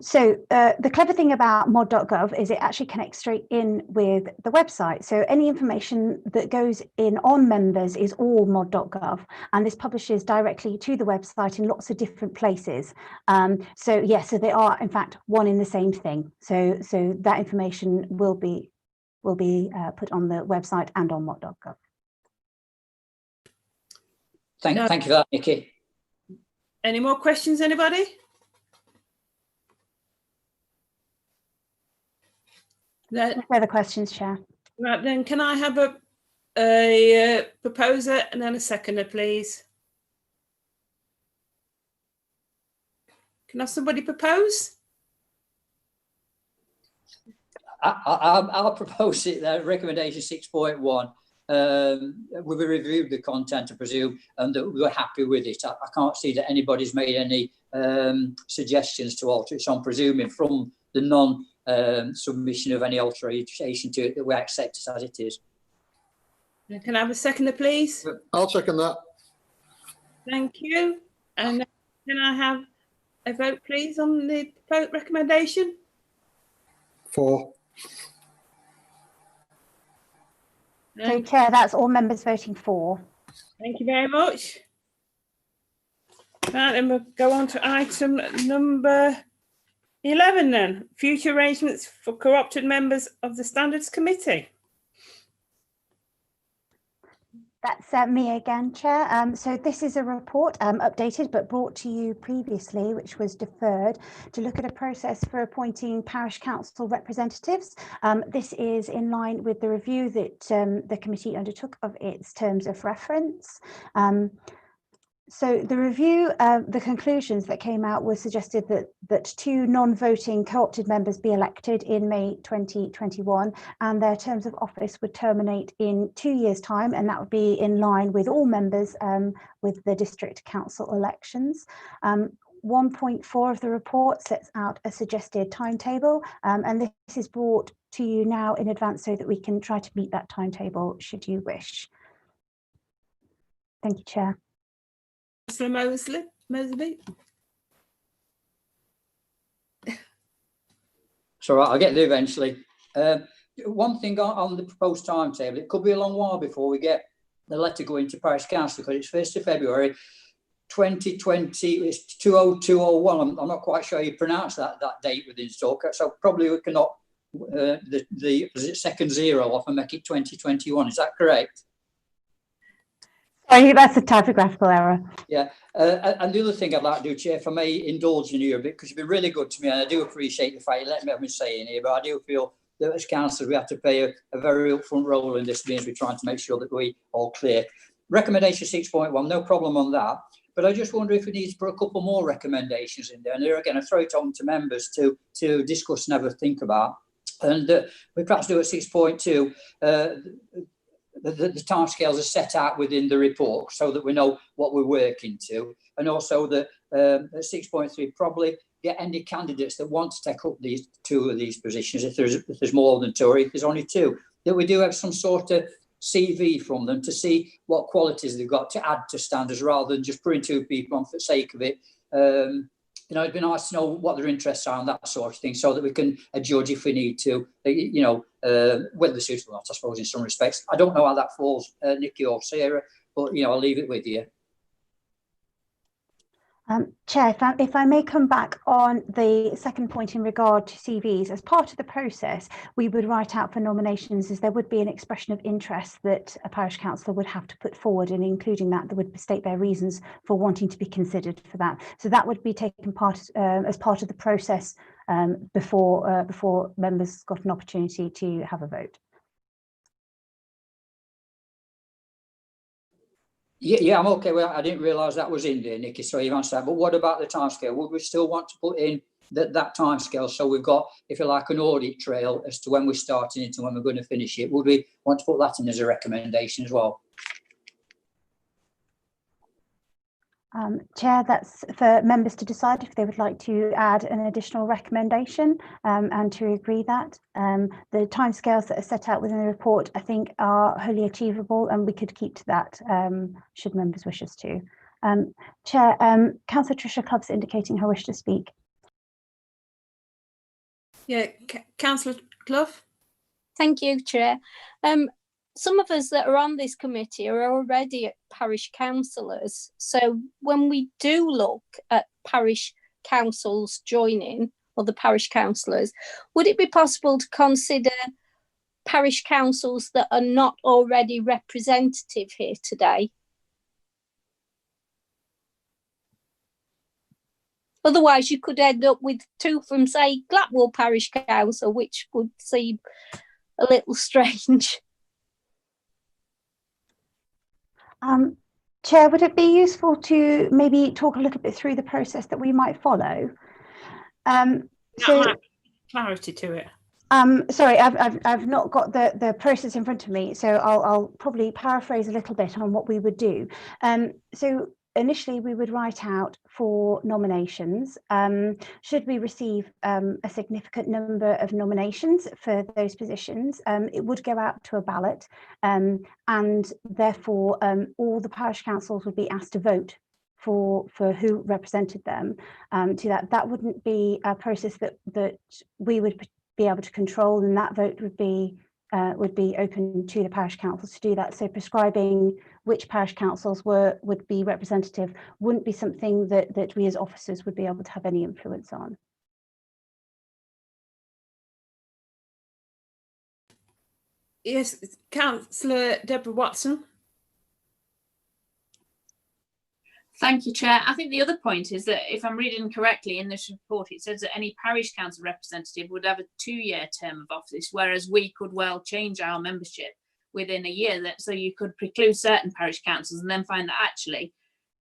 So the clever thing about mod.gov is it actually connects straight in with the website. So any information that goes in on members is all mod.gov, and this publishes directly to the website in lots of different places. So yes, so they are in fact one in the same thing. So that information will be put on the website and on mod.gov. Thank you for that, Nikki. Any more questions, anybody? No further questions, Chair. Right, then can I have a proposer and then a seconder, please? Can I have somebody propose? I'll propose it there, recommendation 6.1. We've reviewed the content, I presume, and that we're happy with it. I can't see that anybody's made any suggestions to alter it, so I'm presuming from the non-submission of any alteration to it that we accept it as it is. Can I have a seconder, please? I'll second that. Thank you. And can I have a vote, please, on the vote recommendation? 4. So, Chair, that's all members voting for. Thank you very much. Right, then we'll go on to item number 11 then. Future arrangements for co-opted members of the Standards Committee. That's me again, Chair. So this is a report updated but brought to you previously, which was deferred, to look at a process for appointing parish council representatives. This is in line with the review that the committee undertook of its terms of reference. So the review, the conclusions that came out was suggested that 2 non-voting co-opted members be elected in May 2021, and their terms of office would terminate in 2 years' time, and that would be in line with all members with the district council elections. 1.4 of the report sets out a suggested timetable, and this is brought to you now in advance so that we can try to meet that timetable should you wish. Thank you, Chair. Councillor Moseby. So I'll get there eventually. One thing on the proposed timetable, it could be a long while before we get the letter going to Parish Council, because it's 1st of February 2020, it's 20201. I'm not quite sure how you pronounce that date within Stalker, so probably we cannot is it second 0 off and make it 2021. Is that correct? Sorry, that's a typographical error. Yeah, and the other thing I'd like to do, Chair, if I may indulge in you a bit, because you've been really good to me, and I do appreciate the fact you let me have my say in here, but I do feel that as councillors we have to play a very upfront role in this, means we're trying to make sure that we all clear. Recommendation 6.1, no problem on that, but I just wonder if we need to put a couple more recommendations in there, and there again I throw it on to members to discuss and have a think about, and we perhaps do at 6.2. The timescales are set out within the report so that we know what we're working to, and also that at 6.3 probably get any candidates that want to take up these 2 of these positions, if there's more than 2 or if there's only 2, that we do have some sort of CV from them to see what qualities they've got to add to standards, rather than just putting 2 people on for the sake of it. You know, it'd be nice to know what their interests are and that sort of thing, so that we can judge if we need to, you know, whether they're suitable or not, I suppose, in some respects. I don't know how that falls, Nikki or Sarah, but, you know, I'll leave it with you. Chair, if I may come back on the second point in regard to CVs, as part of the process, we would write out for nominations as there would be an expression of interest that a parish councillor would have to put forward, and including that, they would state their reasons for wanting to be considered for that. So that would be taken part as part of the process before members got an opportunity to have a vote. Yeah, I'm okay. Well, I didn't realise that was in there, Nikki, so you've answered that. But what about the timescale? Would we still want to put in that timescale, so we've got, if you like, an audit trail as to when we're starting it and when we're going to finish it? Would we want to put that in as a recommendation as well? Chair, that's for members to decide if they would like to add an additional recommendation and to agree that. The timescales that are set out within the report, I think, are wholly achievable, and we could keep to that should members wish us to. Chair, Councillor Tricia Clubb's indicating her wish to speak. Yeah, Councillor Clough. Thank you, Chair. Some of us that are on this committee are already parish councillors. So when we do look at parish councils joining, or the parish councillors, would it be possible to consider parish councils that are not already representative here today? Otherwise, you could end up with 2 from, say, Glatwell Parish Council, which would seem a little strange. Chair, would it be useful to maybe talk a little bit through the process that we might follow? Clarity to it. Sorry, I've not got the process in front of me, so I'll probably paraphrase a little bit on what we would do. So initially we would write out 4 nominations. Should we receive a significant number of nominations for those positions, it would go out to a ballot, and therefore all the parish councils would be asked to vote for who represented them. To that wouldn't be a process that we would be able to control, and that vote would be open to the parish councils to do that. So prescribing which parish councils would be representative wouldn't be something that we as officers would be able to have any influence on. Yes, Councillor Deborah Watson. Thank you, Chair. I think the other point is that if I'm reading correctly in this report, it says that any parish council representative would have a 2-year term of office, whereas we could well change our membership within a year. So you could preclude certain parish councils and then find that actually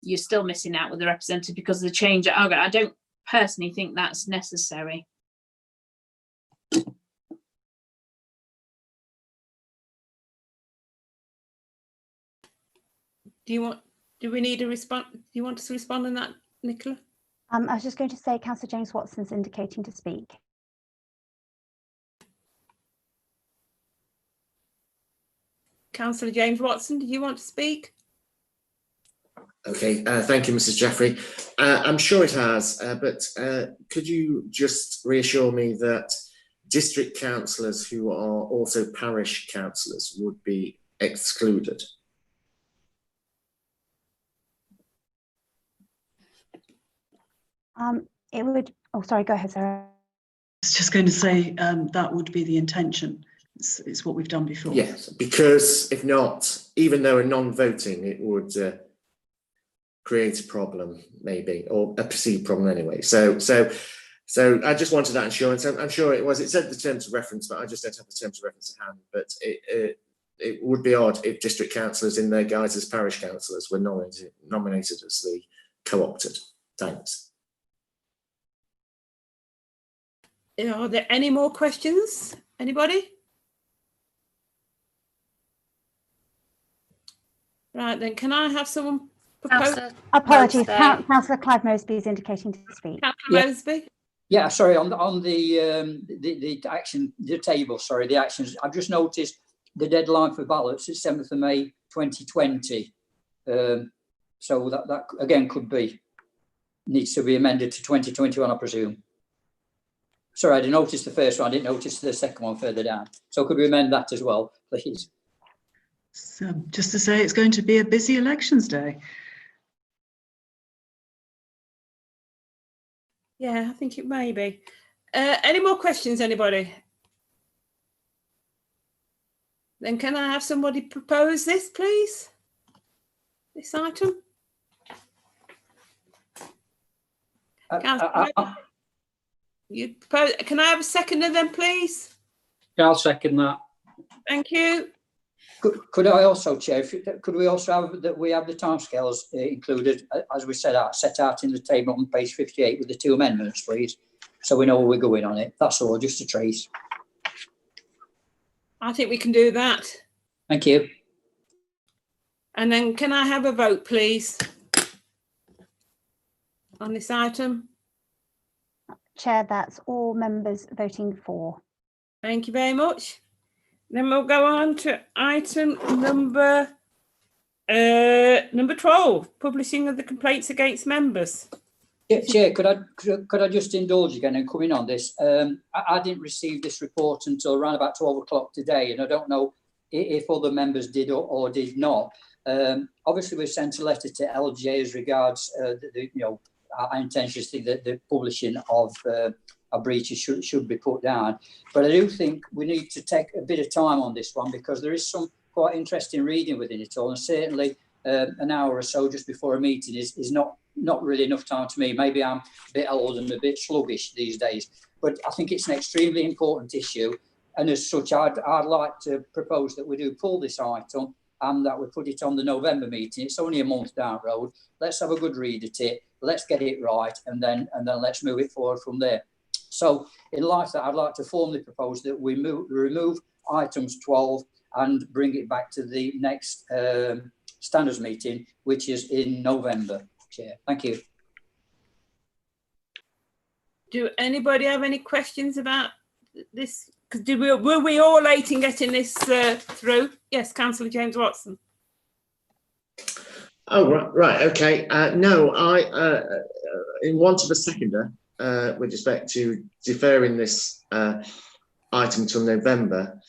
you're still missing out with the representative because of the change. I don't personally think that's necessary. Do we need a response? Do you want us to respond on that, Nicola? I was just going to say Councillor James Watson's indicating to speak. Councillor James Watson, do you want to speak? Okay, thank you, Mrs. Jeffrey. I'm sure it has, but could you just reassure me that district councillors who are also parish councillors would be excluded? It would, oh, sorry, go ahead, Sarah. I was just going to say that would be the intention. It's what we've done before. Yes, because if not, even though a non-voting, it would create a problem, maybe, or a perceived problem anyway. So I just wanted that assurance. I'm sure it was. It said the terms of reference, but I just don't have the terms of reference at hand. But it would be odd if district councillors, in their guise as parish councillors, were nominated as the co-opted. Thanks. Are there any more questions? Anybody? Right, then can I have someone propose? Apologies, Councillor Clive Mosby is indicating to speak. Councillor Mosby? Yeah, sorry, on the action, the table, sorry, the actions, I've just noticed the deadline for ballots is 7th of May 2020. So that again needs to be amended to 2021, I presume. Sorry, I didn't notice the first one, I didn't notice the second one further down. So could we amend that as well, please? So just to say it's going to be a busy elections day. Yeah, I think it may be. Any more questions, anybody? Then can I have somebody propose this, please? This item? You propose, can I have a seconder then, please? Yeah, I'll second that. Thank you. Could I also, Chair, could we also have that we have the timescales included, as we set out in the table on page 58 with the 2 amendments, please, so we know where we're going on it. That's all, just a trace. I think we can do that. Thank you. And then can I have a vote, please? on this item? Chair, that's all members voting for. Thank you very much. Then we'll go on to item number 12, publishing of the complaints against members. Chair, could I just indulge again and come in on this? I didn't receive this report until around about 12 o'clock today, and I don't know if other members did or did not. Obviously, we've sent a letter to LGA as regards our intentions that the publishing of our breaches should be put down. But I do think we need to take a bit of time on this one, because there is some quite interesting reading within it all, and certainly an hour or so just before a meeting is not really enough time to me. Maybe I'm a bit old and a bit sluggish these days, but I think it's an extremely important issue, and as such I'd like to propose that we do pull this item and that we put it on the November meeting. It's only a month down the road. Let's have a good read at it, let's get it right, and then let's move it forward from there. So in light of that, I'd like to formally propose that we remove items 12 and bring it back to the next standards meeting, which is in November. Chair, thank you. Do anybody have any questions about this? Because were we all late in getting this through? Yes, Councillor James Watson. Oh, right, okay. No, I, in want of a seconder, with respect to deferring this item till November,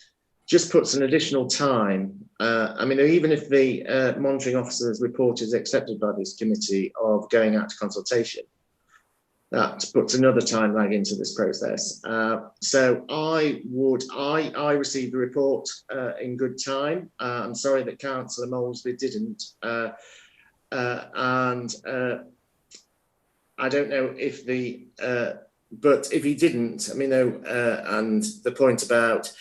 just puts an additional time. I mean, even if the monitoring officer's report is accepted by this committee of going out to consultation, that puts another time lag into this process. So I received the report in good time. I'm sorry that Councillor Molesby didn't. And I don't know if but if he didn't, I mean, and the point about,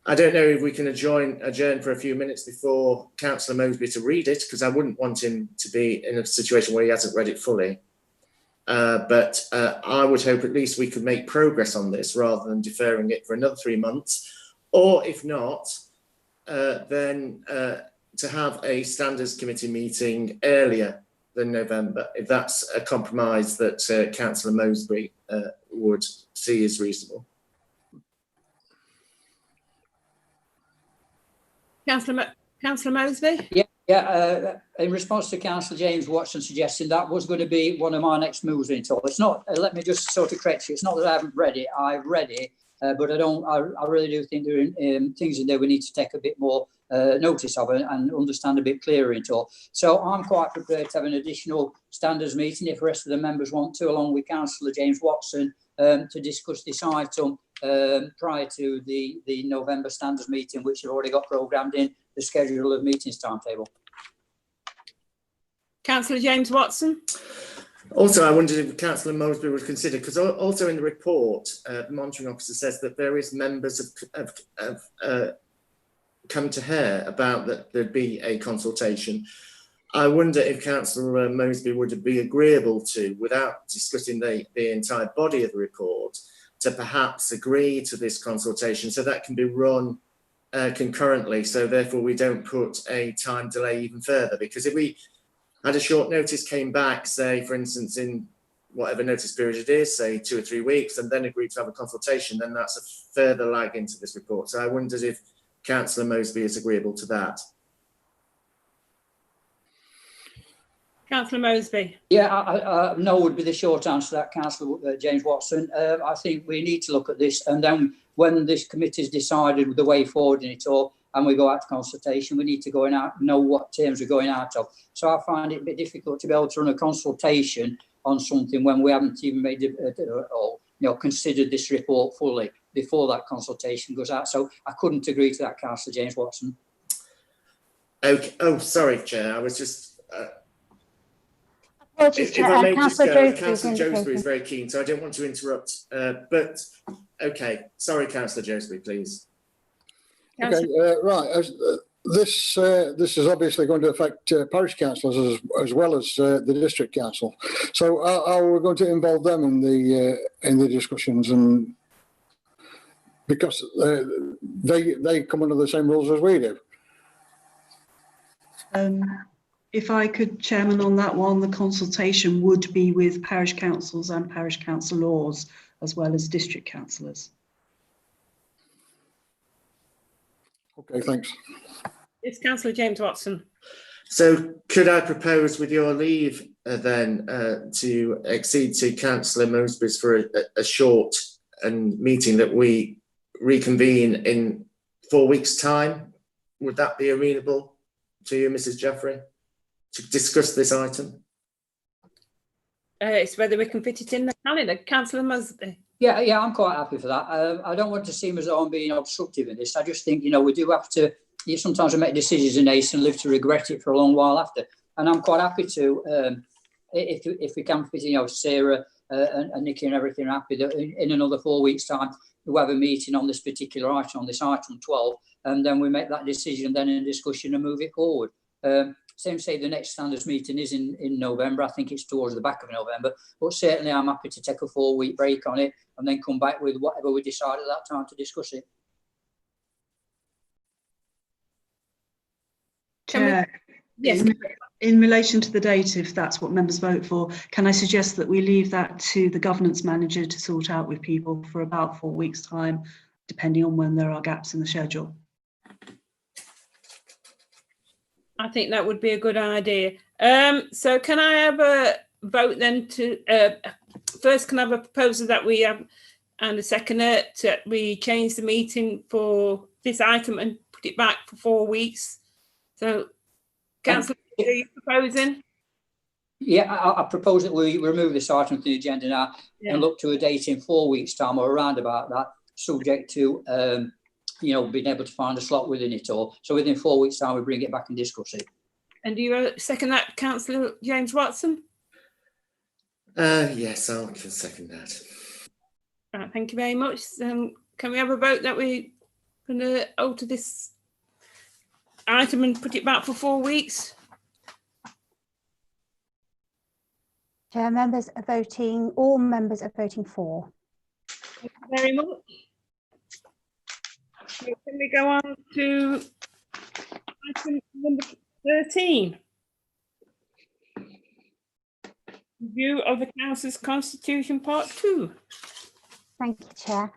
I don't know if we can adjourn for a few minutes before Councillor Moseby to read it, because I wouldn't want him to be in a situation where he hasn't read it fully. But I would hope at least we could make progress on this rather than deferring it for another 3 months. Or if not, then to have a standards committee meeting earlier than November, if that's a compromise that Councillor Moseby would see as reasonable. Councillor Moseby? Yeah. In response to Councillor James Watson suggesting that was going to be one of my next moves in it all. It's not. Let me just sort of correct you. It's not that I haven't read it. I've read it, but I don't. I really do think there are things in there we need to take a bit more notice of and understand a bit clearer in it all. So I'm quite prepared to have an additional standards meeting if the rest of the members want to, along with Councillor James Watson, to discuss this item prior to the November standards meeting, which have already got programmed in the schedule of meetings timetable. Councillor James Watson. Also, I wondered if Councillor Moseby would consider, because also in the report, the monitoring officer says that various members have come to her about that there'd be a consultation. I wonder if Councillor Moseby would be agreeable to, without discussing the entire body of the report, to perhaps agree to this consultation so that can be run concurrently, so therefore we don't put a time delay even further. Because if we had a short notice, came back, say, for instance, in whatever notice period it is, say 2 or 3 weeks, and then agreed to have a consultation, then that's a further lag into this report. So I wondered if Councillor Moseby is agreeable to that. Councillor Moseby. Yeah, no would be the short answer to that, Councillor James Watson. I think we need to look at this, and then when this committee's decided the way forward in it all, and we go out to consultation, we need to go out, know what terms we're going out of. So I find it a bit difficult to be able to run a consultation on something when we haven't even made or considered this report fully before that consultation goes out. So I couldn't agree to that, Councillor James Watson. Okay. Oh, sorry, Chair. I was just. If I may just go, Councillor Joseby is very keen, so I don't want to interrupt. But okay, sorry, Councillor Joseby, please. Okay, right. This is obviously going to affect parish councillors as well as the district council. So are we going to involve them in the discussions, and because they come under the same rules as we do? If I could, Chairman, on that one, the consultation would be with parish councils and parish councillors, as well as district councillors. Okay, thanks. It's Councillor James Watson. So could I propose, with your leave, then to accede to Councillor Mosby's for a short meeting that we reconvene in 4 weeks' time? Would that be amenable to you, Mrs. Jeffrey, to discuss this item? It's whether we can fit it in the calendar. Councillor Mosby. Yeah, I'm quite happy for that. I don't want to seem as though I'm being obstructive in this. I just think, we do have to, sometimes we make decisions in haste and live to regret it for a long while after. And I'm quite happy to, if we can fit, Sarah and Nikki and everything, happy that in another 4 weeks' time, we'll have a meeting on this particular item, on this item 12, and then we make that decision then in discussion and move it forward. Same say the next standards meeting is in November. I think it's towards the back of November, but certainly I'm happy to take a 4 week break on it and then come back with whatever we decide at that time to discuss it. Chair, yes. In relation to the date, if that's what members vote for, can I suggest that we leave that to the governance manager to sort out with people for about 4 weeks' time, depending on when there are gaps in the schedule? I think that would be a good idea. So can I have a vote then to, first can I have a proposal that we have, and a seconder, that we change the meeting for this item and put it back for 4 weeks? So, Councillor, are you proposing? Yeah, I propose that we remove this item from the agenda now and look to a date in 4 weeks' time or around about that, subject to being able to find a slot within it all. So within 4 weeks' time, we bring it back and discuss it. And do you second that, Councillor James Watson? Yes, I can second that. Right, thank you very much. Can we have a vote that we're going to alter this item and put it back for 4 weeks? Chair, members are voting, all members are voting for. Thank you very much. So can we go on to item number 13? Review of the Council's Constitution Part 2. Thank you, Chair.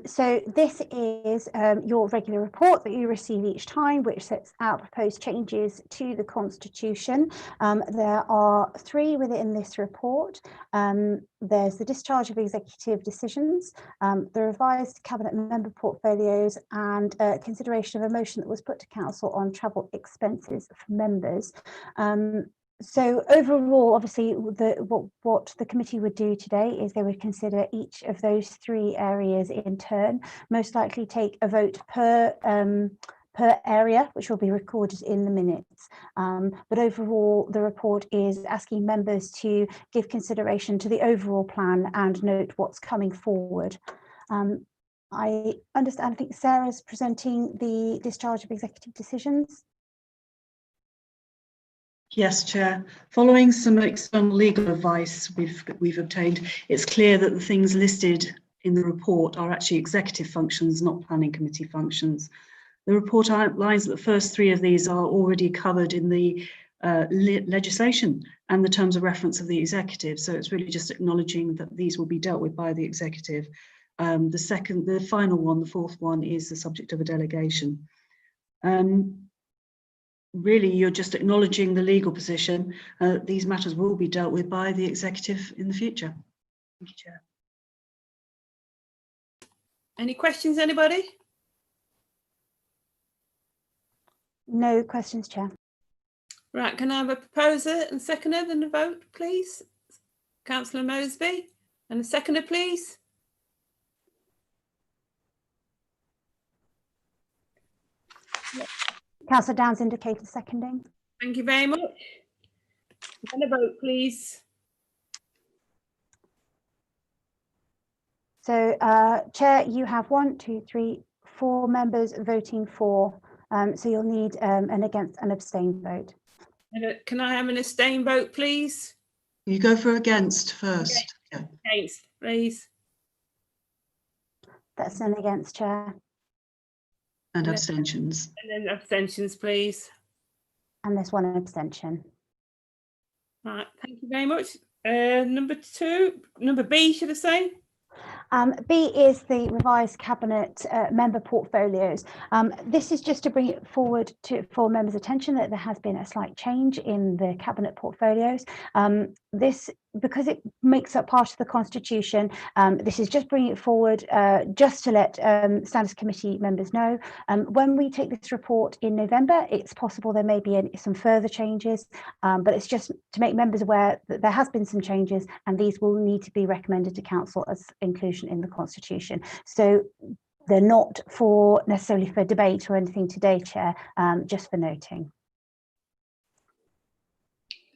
So this is your regular report that you receive each time, which sets out proposed changes to the Constitution. There are 3 within this report. There's the discharge of executive decisions, the revised cabinet member portfolios, and consideration of a motion that was put to council on travel expenses for members. So overall, obviously, what the committee would do today is they would consider each of those 3 areas in turn, most likely take a vote per area, which will be recorded in the minutes. But overall, the report is asking members to give consideration to the overall plan and note what's coming forward. I understand, I think Sarah's presenting the discharge of executive decisions. Yes, Chair. Following some external legal advice we've obtained, it's clear that the things listed in the report are actually executive functions, not planning committee functions. The report outlines that the first 3 of these are already covered in the legislation and the terms of reference of the executive. So it's really just acknowledging that these will be dealt with by the executive. The final one, the 4th one, is the subject of a delegation. Really, you're just acknowledging the legal position. These matters will be dealt with by the executive in the future. Thank you, Chair. Any questions, anybody? No questions, Chair. Right, can I have a proposer and seconder and a vote, please? Councillor Mosby, and a seconder, please. Councillor Downs indicated seconding. Thank you very much. And a vote, please. So, Chair, you have 1, 2, 3, 4 members voting for. So you'll need an against and abstain vote. And can I have an abstain vote, please? You go for against first. Okay. Against, please. That's an against, Chair. And abstentions. And then abstentions, please. and there's 1 abstention. Right, thank you very much. Number B, should I say? B is the revised cabinet member portfolios. This is just to bring it forward for members' attention that there has been a slight change in the cabinet portfolios. This, because it makes up part of the constitution, this is just bringing it forward just to let standards committee members know. When we take this report in November, it's possible there may be some further changes, but it's just to make members aware that there has been some changes, and these will need to be recommended to council as inclusion in the constitution. So they're not necessarily for debate or anything today, Chair, just for noting.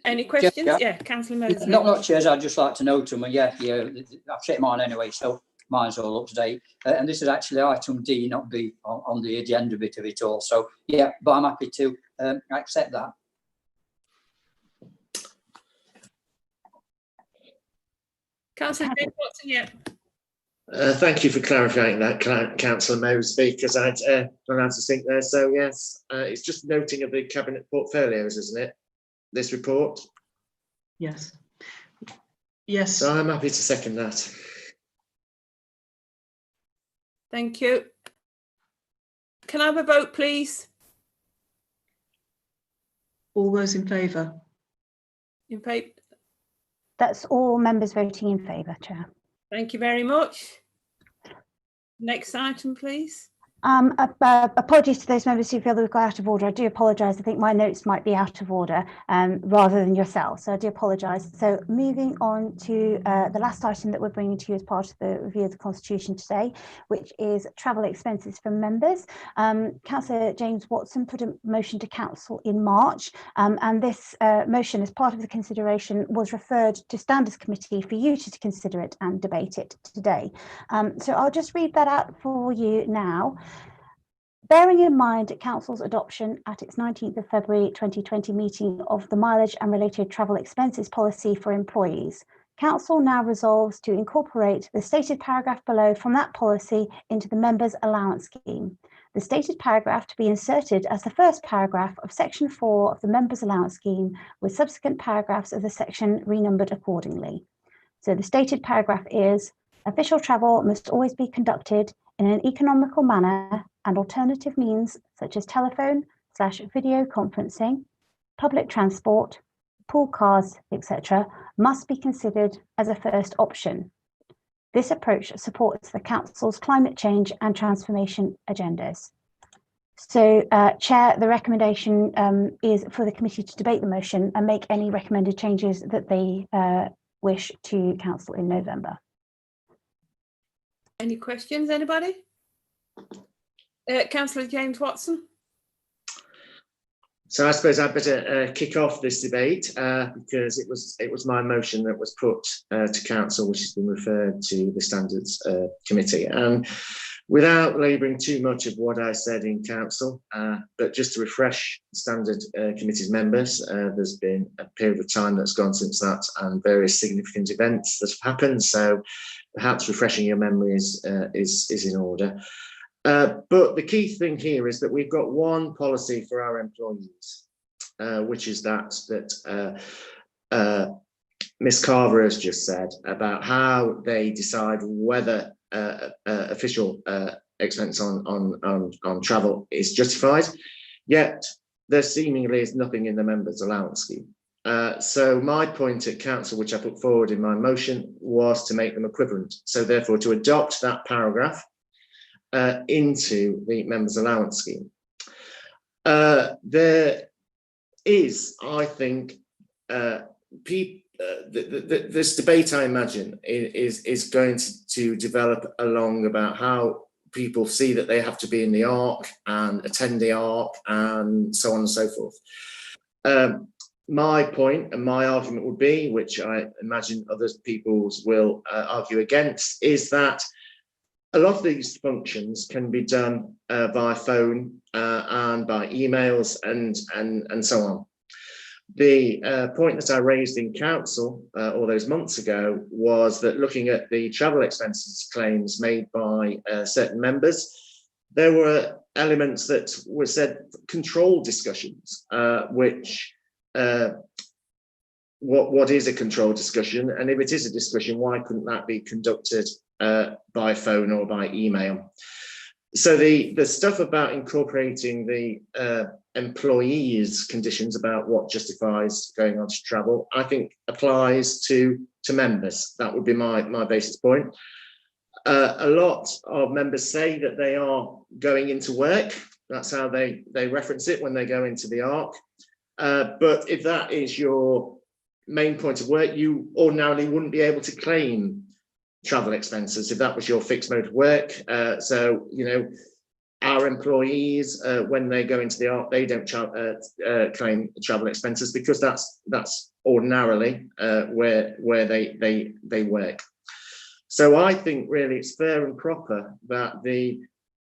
Any questions? Yeah, Councillor Mosley. Not chairs. I'd just like to note them. And yeah, I've set mine anyway, so mine's all up to date. And this is actually item D, not B, on the agenda bit of it all. So yeah, but I'm happy to accept that. Councillor James Watson, yeah. Thank you for clarifying that, Councillor Mosby, because I'd run out of think there. So yes, it's just noting of the cabinet portfolios, isn't it? This report? Yes. Yes. So I'm happy to second that. Thank you. Can I have a vote, please? All those in favour? In favour? That's all members voting in favour, Chair. Thank you very much. Next item, please. Apologies to those members who feel that we've got out of order. I do apologise. I think my notes might be out of order rather than yourself. So I do apologise. So moving on to the last item that we're bringing to you as part of the review of the Constitution today, which is travel expenses from members. Councillor James Watson put a motion to Council in March, and this motion, as part of the consideration, was referred to Standards Committee for you to consider it and debate it today. So I'll just read that out for you now. Bearing in mind Council's adoption at its 19th of February 2020 meeting of the mileage and related travel expenses policy for employees, Council now resolves to incorporate the stated paragraph below from that policy into the members' allowance scheme. The stated paragraph to be inserted as the first paragraph of section 4 of the members' allowance scheme, with subsequent paragraphs of the section renumbered accordingly. So the stated paragraph is: official travel must always be conducted in an economical manner, and alternative means such as telephone/video conferencing, public transport, pool cars, etc., must be considered as a first option. This approach supports the Council's climate change and transformation agendas. So, Chair, the recommendation is for the committee to debate the motion and make any recommended changes that they wish to Council in November. Any questions, anybody? Councillor James Watson. So I suppose I'd better kick off this debate because it was my motion that was put to Council, which has been referred to the Standards Committee. And without labouring too much of what I said in Council, but just to refresh the Standard Committee's members, there's been a period of time that's gone since that, and various significant events that have happened. So perhaps refreshing your memories is in order. But the key thing here is that we've got one policy for our employees, which is that Ms. Carver has just said about how they decide whether official expense on travel is justified. Yet there seemingly is nothing in the members' allowance scheme. So my point at Council, which I put forward in my motion, was to make them equivalent. So therefore, to adopt that paragraph into the members' allowance scheme. There is, I think, this debate, I imagine, is going to develop along about how people see that they have to be in the ARC and attend the ARC and so on and so forth. My point and my argument would be, which I imagine other people's will argue against, is that a lot of these functions can be done by phone and by emails and so on. The point that I raised in Council all those months ago was that looking at the travel expenses claims made by certain members, there were elements that were said, control discussions, which what is a control discussion, and if it is a discussion, why couldn't that be conducted by phone or by email? So the stuff about incorporating the employees' conditions about what justifies going on to travel, I think applies to members. That would be my basis point. A lot of members say that they are going into work. That's how they reference it when they go into the ARC. But if that is your main point of work, you ordinarily wouldn't be able to claim travel expenses if that was your fixed mode of work. So, you know, our employees, when they go into the ARC, they don't claim travel expenses because that's ordinarily where they work. So I think really it's fair and proper that the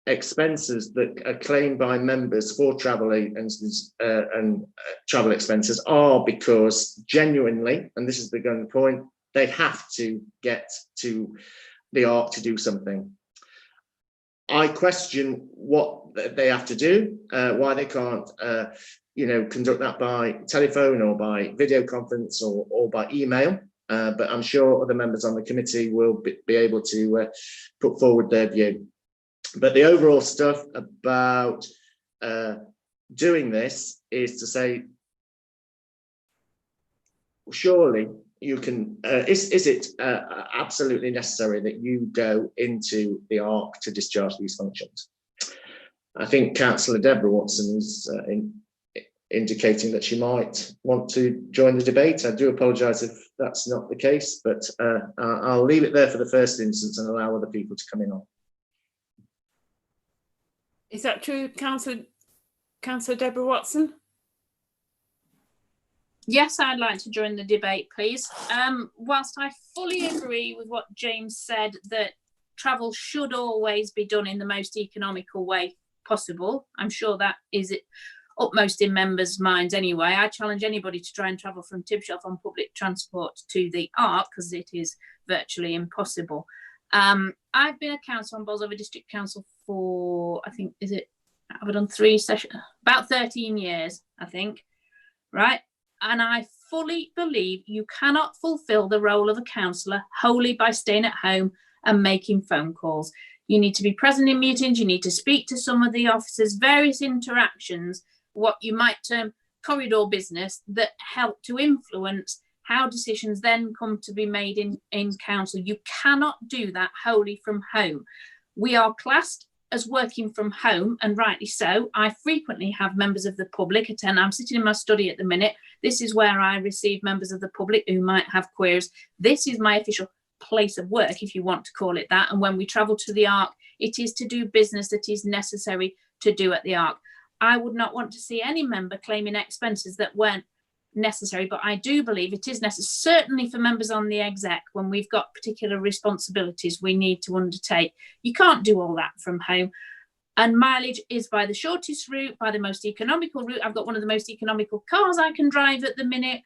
expenses that are claimed by members for travel and travel expenses are because genuinely, and this is the going point, they have to get to the ARC to do something. I question what they have to do, why they can't, you know, conduct that by telephone or by video conference or by email. But I'm sure other members on the committee will be able to put forward their view. But the overall stuff about doing this is to say, surely you can, is it absolutely necessary that you go into the ARC to discharge these functions? I think Councillor Deborah Watson is indicating that she might want to join the debate. I do apologise if that's not the case, but I'll leave it there for the first instance and allow other people to come in on. Is that true, Councillor Deborah Watson? Yes, I'd like to join the debate, please. Whilst I fully agree with what James said, that travel should always be done in the most economical way possible, I'm sure that is it upmost in members' minds anyway. I challenge anybody to try and travel from Tibshelf on public transport to the ARC because it is virtually impossible. I've been a councillor on Bolsover District Council for, I think, have I done 3 sessions? About 13 years, I think, right? And I fully believe you cannot fulfil the role of a councillor wholly by staying at home and making phone calls. You need to be present in meetings, you need to speak to some of the officers, various interactions, what you might term corridor business that help to influence how decisions then come to be made in council. You cannot do that wholly from home. We are classed as working from home, and rightly so. I frequently have members of the public attend. I'm sitting in my study at the minute. This is where I receive members of the public who might have queries. This is my official place of work, if you want to call it that. And when we travel to the ARC, it is to do business that is necessary to do at the ARC. I would not want to see any member claiming expenses that weren't necessary, but I do believe it is necessary, certainly for members on the exec, when we've got particular responsibilities we need to undertake. You can't do all that from home. And mileage is by the shortest route, by the most economical route. I've got one of the most economical cars I can drive at the minute.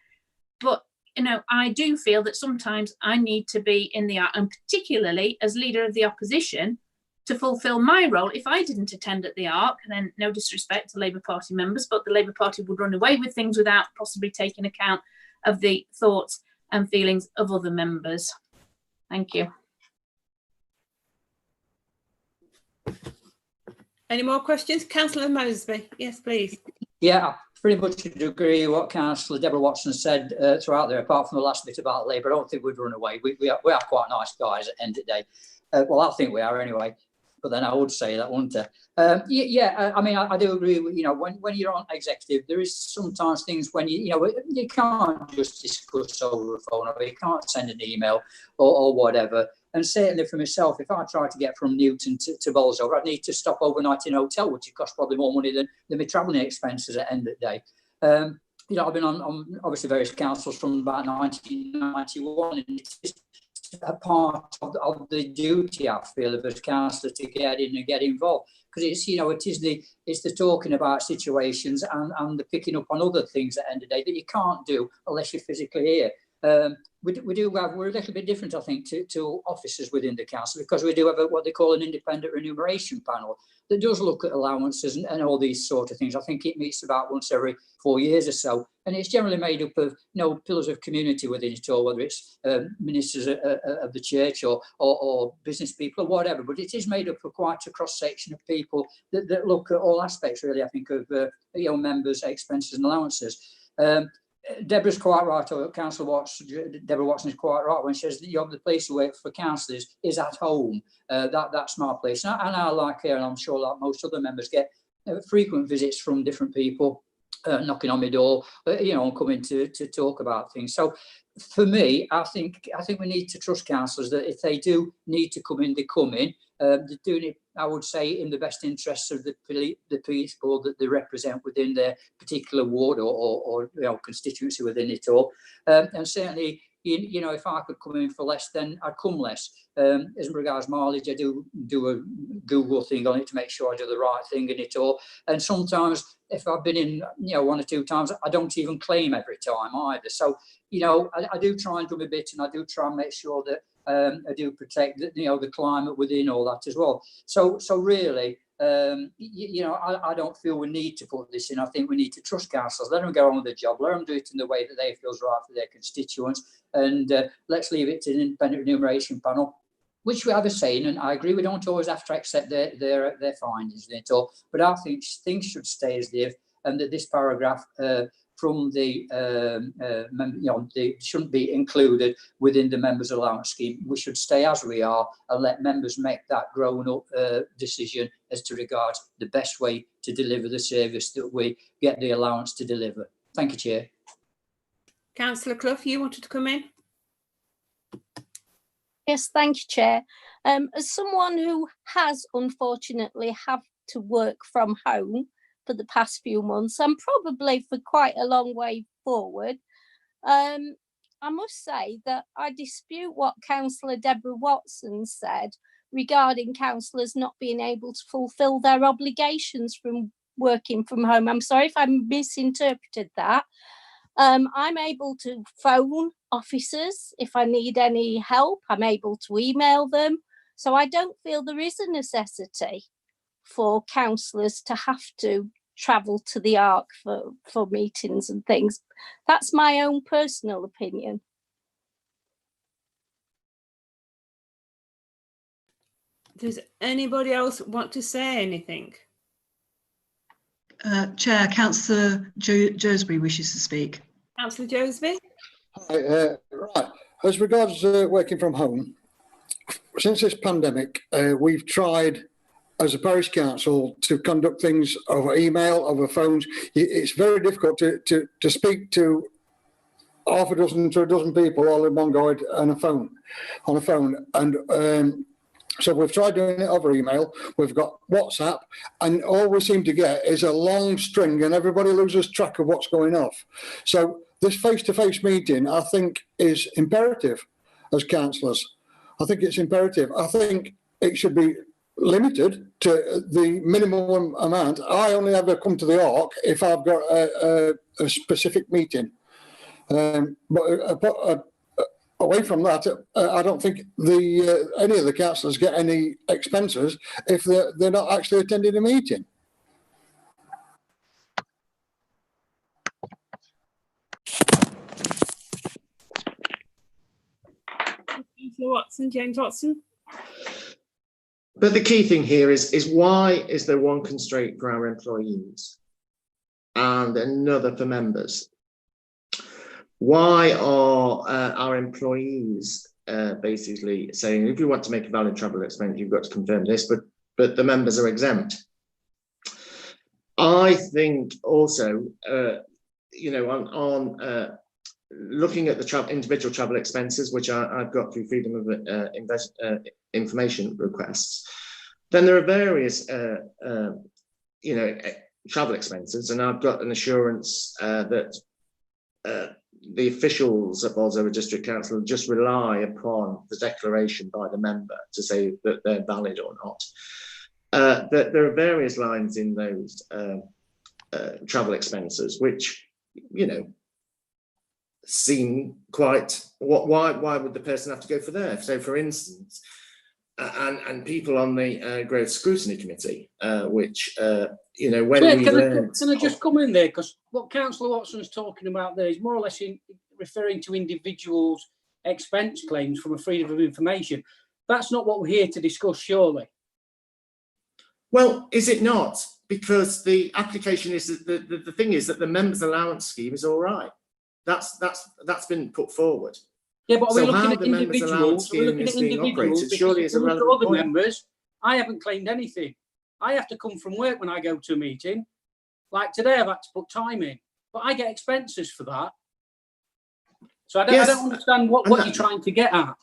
But, you know, I do feel that sometimes I need to be in the ARC, and particularly as leader of the opposition, to fulfil my role. If I didn't attend at the ARC, then no disrespect to Labour Party members, but the Labour Party would run away with things without possibly taking account of the thoughts and feelings of other members. Thank you. Any more questions? Councillor Mosby, yes, please. Yeah, I pretty much agree with what Councillor Deborah Watson said throughout there, apart from the last bit about Labour. I don't think we'd run away. We are quite nice guys at the end of the day. Well, I think we are anyway. But then I would say that, wouldn't I? I mean, I do agree with, you know, when you're on executive, there is sometimes things when you can't just discuss over the phone, or you can't send an email or whatever. And certainly for myself, if I try to get from Newton to Bolsover, I'd need to stop overnight in a hotel, which would cost probably more money than my travelling expenses at the end of the day. You know, I've been on obviously various councils from about 1991, and it's just a part of the duty, I feel, of a councillor to get in and get involved, because it's, you know, it's the talking about situations and the picking up on other things at the end of the day that you can't do unless you're physically here. We do have, we're a little bit different, I think, to officers within the council, because we do have what they call an independent remuneration panel that does look at allowances and all these sort of things. I think it meets about once every 4 years or so, and it's generally made up of pillars of community within it, or whether it's ministers of the church or business people or whatever. But it is made up of quite a cross section of people that look at all aspects, really, I think, of members' expenses and allowances. Deborah's quite right, or Deborah Watson is quite right when she says that the place to work for councillors is at home. That's my place, and I like her, and I'm sure like most other members get frequent visits from different people knocking on my door, and coming to talk about things. So for me, I think we need to trust councillors that if they do need to come in, they come in. They're doing it, I would say, in the best interests of the people that they represent within their particular ward or constituency within it all. And certainly, if I could come in for less, then I'd come less. As regards mileage, I do a Google thing on it to make sure I do the right thing in it all. And sometimes, if I've been in, 1 or 2 times, I don't even claim every time either. So, I do try and do my bit, and I do try and make sure that I do protect the climate within all that as well. So really, I don't feel we need to put this in. I think we need to trust councils, let them go on with the job, let them do it in the way that they feel is right for their constituents, and let's leave it to an independent remuneration panel, which we have a saying, and I agree we don't always have to accept their findings in it all, but I think things should stay as they have, and that this paragraph from they shouldn't be included within the members' allowance scheme. We should stay as we are and let members make that grown-up decision as to regard the best way to deliver the service that we get the allowance to deliver. Thank you, Chair. Councillor Clough, you wanted to come in? Yes, thank you, Chair. As someone who has unfortunately had to work from home for the past few months, and probably for quite a long way forward, I must say that I dispute what Councillor Deborah Watson said regarding councillors not being able to fulfil their obligations from working from home. I'm sorry if I misinterpreted that. I'm able to phone officers if I need any help. I'm able to email them. So I don't feel there is a necessity for councillors to have to travel to the Arc for meetings and things. That's my own personal opinion. Does anybody else want to say anything? Chair, Councillor Josby wishes to speak. Councillor Josby? Hi, right. As regards working from home, since this pandemic, we've tried as a parish council to conduct things over email, over phones. It's very difficult to speak to half a dozen to a dozen people all in one go on a phone. And so we've tried doing it over email. We've got WhatsApp, and all we seem to get is a long string, and everybody loses track of what's going off. So this face-to-face meeting, I think, is imperative as councillors. I think it's imperative. I think it should be limited to the minimum amount. I only ever come to the Arc if I've got a specific meeting. But away from that, I don't think any of the councillors get any expenses if they're not actually attending a meeting. Watson, James Watson. But the key thing here is why is there one constraint for our employees and another for members? Why are our employees basically saying, if you want to make a valid travel expense, you've got to confirm this, but the members are exempt? I think also, on looking at the individual travel expenses, which I've got through Freedom of Information requests, then there are various, travel expenses, and I've got an assurance that the officials at Bolsover District Council just rely upon the declaration by the member to say that they're valid or not. There are various lines in those travel expenses which, seem quite, why would the person have to go for there? So for instance, and people on the Growth Scrutiny Committee, which, you know, when Chair, we learned... Can I just come in there? Because what Councillor Watson's talking about there is more or less referring to individuals' expense claims from a freedom of information. That's not what we're here to discuss, surely. Well, is it not? Because the application is, the thing is that the members' allowance scheme is all right. That's been put forward. Yeah, but are we So looking how at the members' allowance individuals? Are we scheme looking is at being individuals? operated surely is a Because if we look relevant at other point. members, I haven't claimed anything. I have to come from work when I go to a meeting. Like today, I've had to put time in, but I get expenses for that. So I don't understand what you're trying to get at.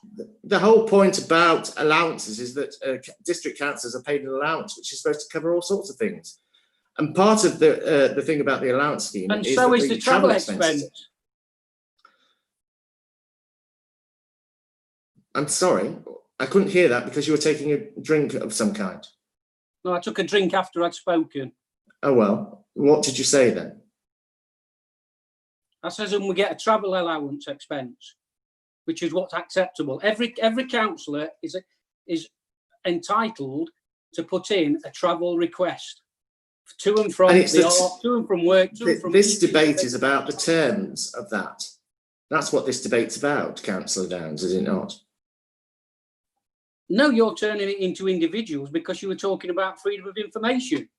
The whole point about allowances is that district councillors are paid an allowance, which is supposed to cover all sorts of things. And part of the thing about the allowance scheme And is so that is the travel expense. I'm sorry, I couldn't hear that because you were taking a drink of some kind. No, I took a drink after I'd spoken. Oh, well, what did you say then? I says, and we get a travel allowance expense, which is what's acceptable. Every councillor is entitled to put in a travel request to and from to and from work. This debate is about the terms of that. That's what this debate's about, Councillor Downs, is it not? No, you're turning it into individuals because you were talking about freedom of information.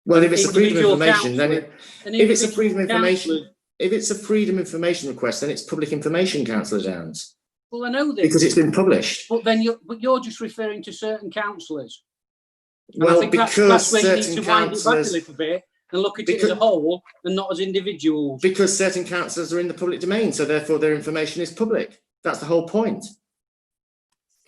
Well, if it's a freedom of information, then if it's a freedom of information, if it's a freedom of information request, then it's public information, Councillor Downs. Well, I know this because it's been published. But then you're just referring to certain councillors. Well, because that's where you need certain to wind it back a councillors little bit and look at it as a whole and not as individuals. Because certain councillors are in the public domain, so therefore their information is public. That's the whole point.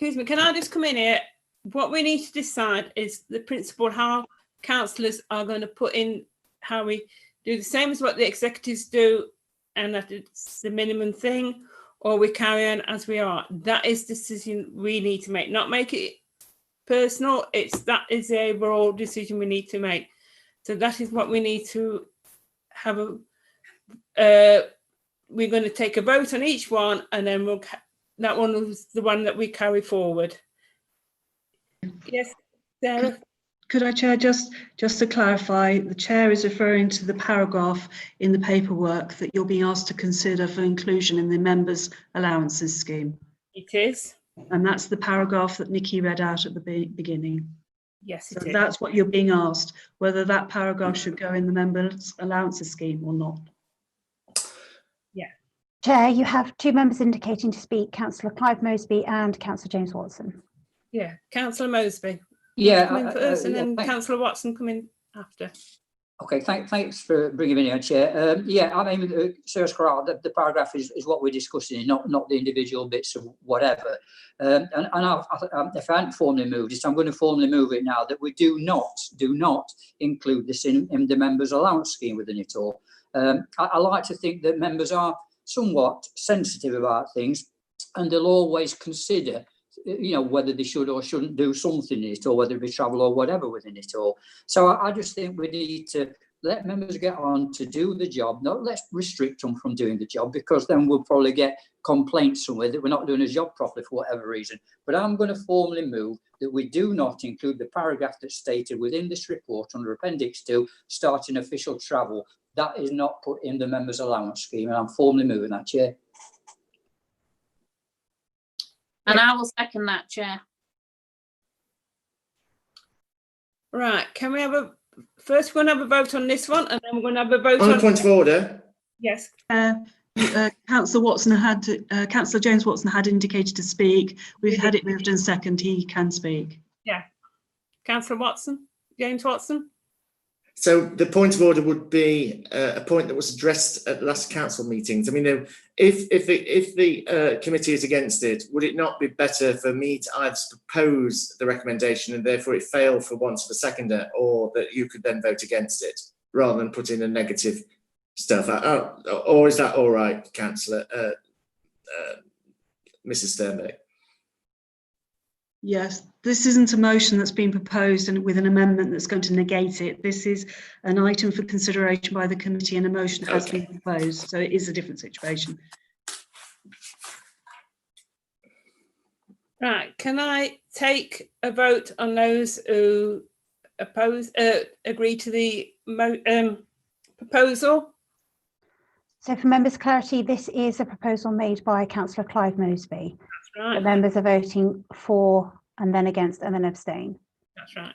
Excuse me, can I just come in here? What we need to decide is the principle how councillors are going to put in, how we do the same as what the executives do, and that it's the minimum thing, or we carry on as we are. That is the decision we need to make, not make it personal. That is the overall decision we need to make. So that is what we need to have we're going to take a vote on each one, and then that one was the one that we carry forward. Yes, Sarah. Could I, Chair, just to clarify, the Chair is referring to the paragraph in the paperwork that you're being asked to consider for inclusion in the members' allowances scheme. It is. And that's the paragraph that Nikki read out at the beginning. Yes, so that's what you're being asked, whether that paragraph should go in the members' allowances scheme or not. Yeah. Chair, you have two members indicating to speak, Councillor Clive Moseby and Councillor James Watson. Yeah, Councillor Moseby. Yeah, come in first, and then Councillor Watson come in after. Okay, thanks for bringing me in, Chair. Yeah, I mean, Sarah's correct. The paragraph is what we're discussing, not the individual bits of whatever. And if I hadn't formally moved it, I'm going to formally move it now that we do not include this in the members' allowance scheme within it all. I like to think that members are somewhat sensitive about things, and they'll always consider, you know, whether they should or shouldn't do something in it, or whether it be travel or whatever within it all. So I just think we need to let members get on to do the job. Not let's restrict them from doing the job, because then we'll probably get complaints somewhere that we're not doing a job properly for whatever reason. But I'm going to formally move that we do not include the paragraph that's stated within this report under Appendix 2, starting official travel. That is not put in the members' allowance scheme, and I'm formally moving that, Chair. And I will second that, Chair. Right, can we have first we're going to have a vote on this one, and then we're going to have a vote on a point of order. Yes. Councillor Watson Councillor James Watson had indicated to speak. We've had it moved in second. He can speak. Yeah. Councillor Watson, James Watson. So the point of order would be a point that was addressed at last council meetings. I mean, if the committee is against it, would it not be better for me to either propose the recommendation and therefore it fail for want of a seconder, or that you could then vote against it rather than put in a negative stuff? Or is that all right, Councillor, Mrs. Sternberg? Yes, this isn't a motion that's been proposed and with an amendment that's going to negate it. This is an item for consideration by the committee, and a motion has been proposed, so it is a different situation. Right, can I take a vote on those who oppose, agree to the proposal? So for members' clarity, this is a proposal made by Councillor Clive Mosby. That's right. The members are voting for and then against and then abstain. That's right.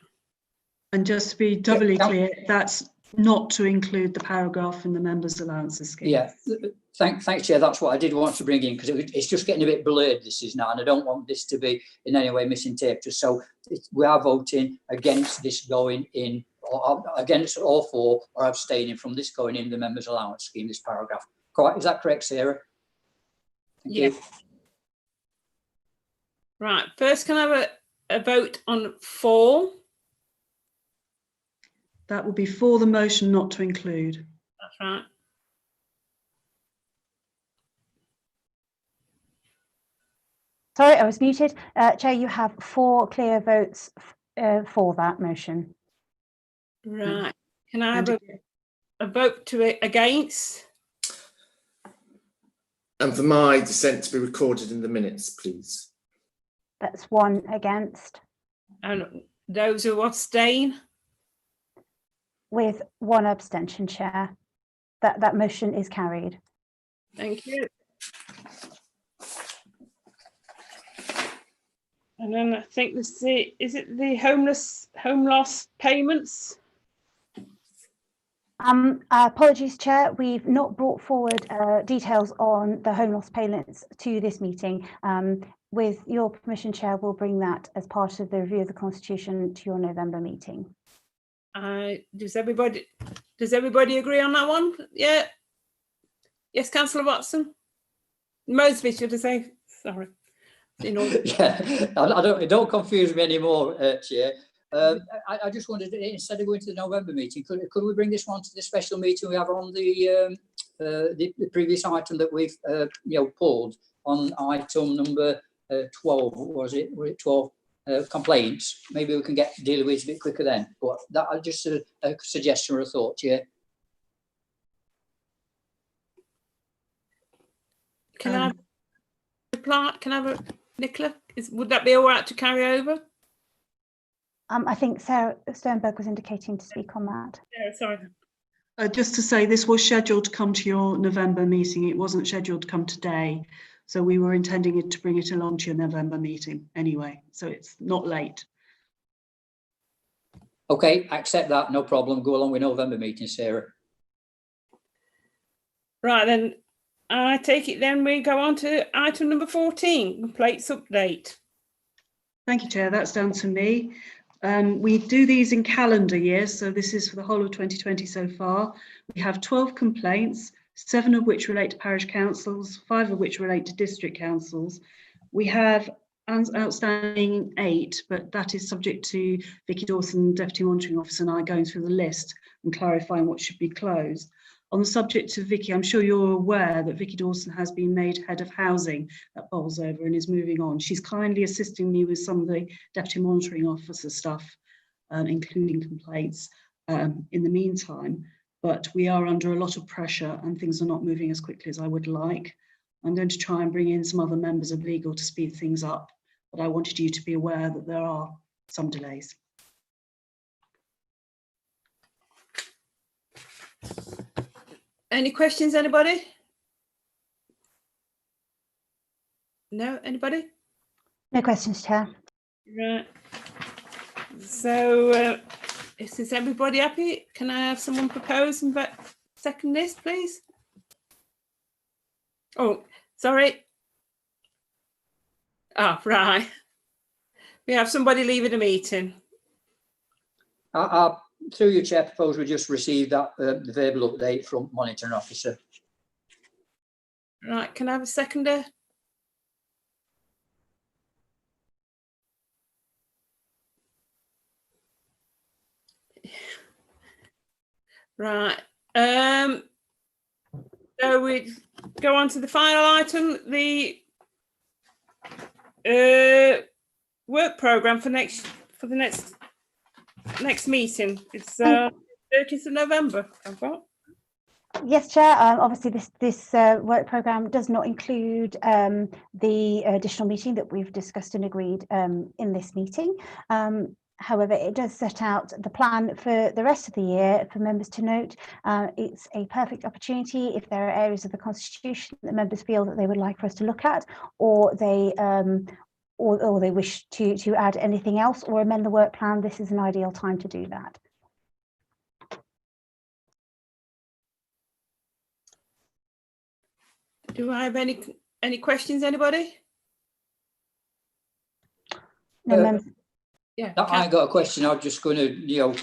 And just to be doubly clear, that's not to include the paragraph in the members' allowances scheme. Yeah, thanks, Chair. That's what I did want to bring in, because it's just getting a bit blurred, this is now, and I don't want this to be in any way misinterpreted. So we are voting against this going in, or against all four, or abstaining from this going in the members' allowance scheme, this paragraph. Is that correct, Sarah? Thank you. Right, first can I have a vote on 4? That would be for the motion not to include. That's right. Sorry, I was muted. Chair, you have 4 clear votes for that motion. Right. Can I have a vote to it against? And for my dissent to be recorded in the minutes, please. That's 1 against. And those who abstain? With 1 abstention, Chair. That motion is carried. Thank you. And then I think this is it the home loss payments? Apologies, Chair. We've not brought forward details on the home loss payments to this meeting. With your permission, Chair, we'll bring that as part of the review of the Constitution to your November meeting. Does everybody agree on that one? Yeah. Yes, Councillor Watson. Mosby, should I say? Sorry. Yeah, don't confuse me anymore, Chair. I just wondered, instead of going to the November meeting, could we bring this one to the special meeting we have on the previous item that we've pulled on item number 12? Was it 12? Complaints. Maybe we can deal with it a bit quicker then. But that just a suggestion or a thought, yeah. Can I reply? Can I have a Nicola? Would that be all right to carry over? I think Sarah Sternberg was indicating to speak on that. Yeah, sorry. Just to say, this was scheduled to come to your November meeting. It wasn't scheduled to come today. So we were intending it to bring it along to your November meeting anyway. So it's not late. Okay, accept that, no problem. Go along with November meeting, Sarah. Right, then I take it then we go on to item number 14, complaints update. Thank you, Chair. That's down to me. We do these in calendar years, so this is for the whole of 2020 so far. We have 12 complaints, 7 of which relate to parish councils, 5 of which relate to district councils. We have outstanding 8, but that is subject to Vicky Dawson, Deputy Monitoring Officer, and I going through the list and clarifying what should be closed. On the subject of Vicky, I'm sure you're aware that Vicky Dawson has been made Head of Housing at Bolsover and is moving on. She's kindly assisting me with some of the Deputy Monitoring Officer stuff, including complaints in the meantime. But we are under a lot of pressure and things are not moving as quickly as I would like. I'm going to try and bring in some other members of legal to speed things up, but I wanted you to be aware that there are some delays. Any questions, anybody? No, anybody? No questions, Chair. Right. So is everybody happy? Can I have someone propose and second this, please? Oh, sorry. Oh, right. We have somebody leaving the meeting. Through your Chair, propose we just received that the verbal update from Monitoring Officer. Right, can I have a seconder? Right. So we go on to the final item, the work programme for the next meeting. It's 30th of November, I've got. Yes, Chair. Obviously, this work programme does not include the additional meeting that we've discussed and agreed in this meeting. However, it does set out the plan for the rest of the year for members to note. It's a perfect opportunity if there are areas of the Constitution that members feel that they would like for us to look at, or they wish to add anything else or amend the work plan. This is an ideal time to do that. Do I have any questions, anybody? No, members. Yeah. I got a question. I'm just going to,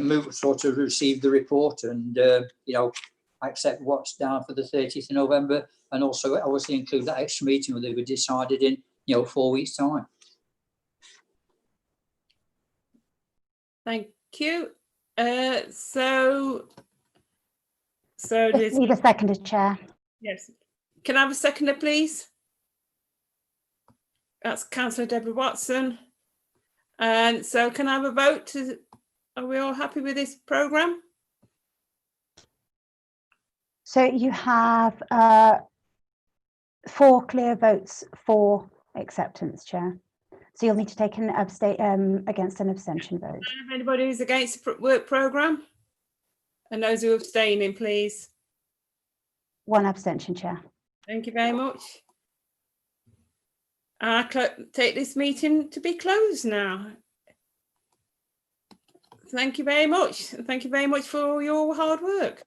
move, sort of receive the report and, accept what's down for the 30th of November, and also obviously include that extra meeting where they were decided in, 4 weeks' time. Thank you. So Just need a seconder, Chair. yes. Can I have a seconder, please? That's Councillor Deborah Watson. And so can I have a vote? Are we all happy with this programme? So you have 4 clear votes for acceptance, Chair. So you'll need to take an against an abstention vote. If anybody who's against the work programme? And those who are abstaining, please. 1 abstention, Chair. Thank you very much. I take this meeting to be closed now. Thank you very much. Thank you very much for your hard work.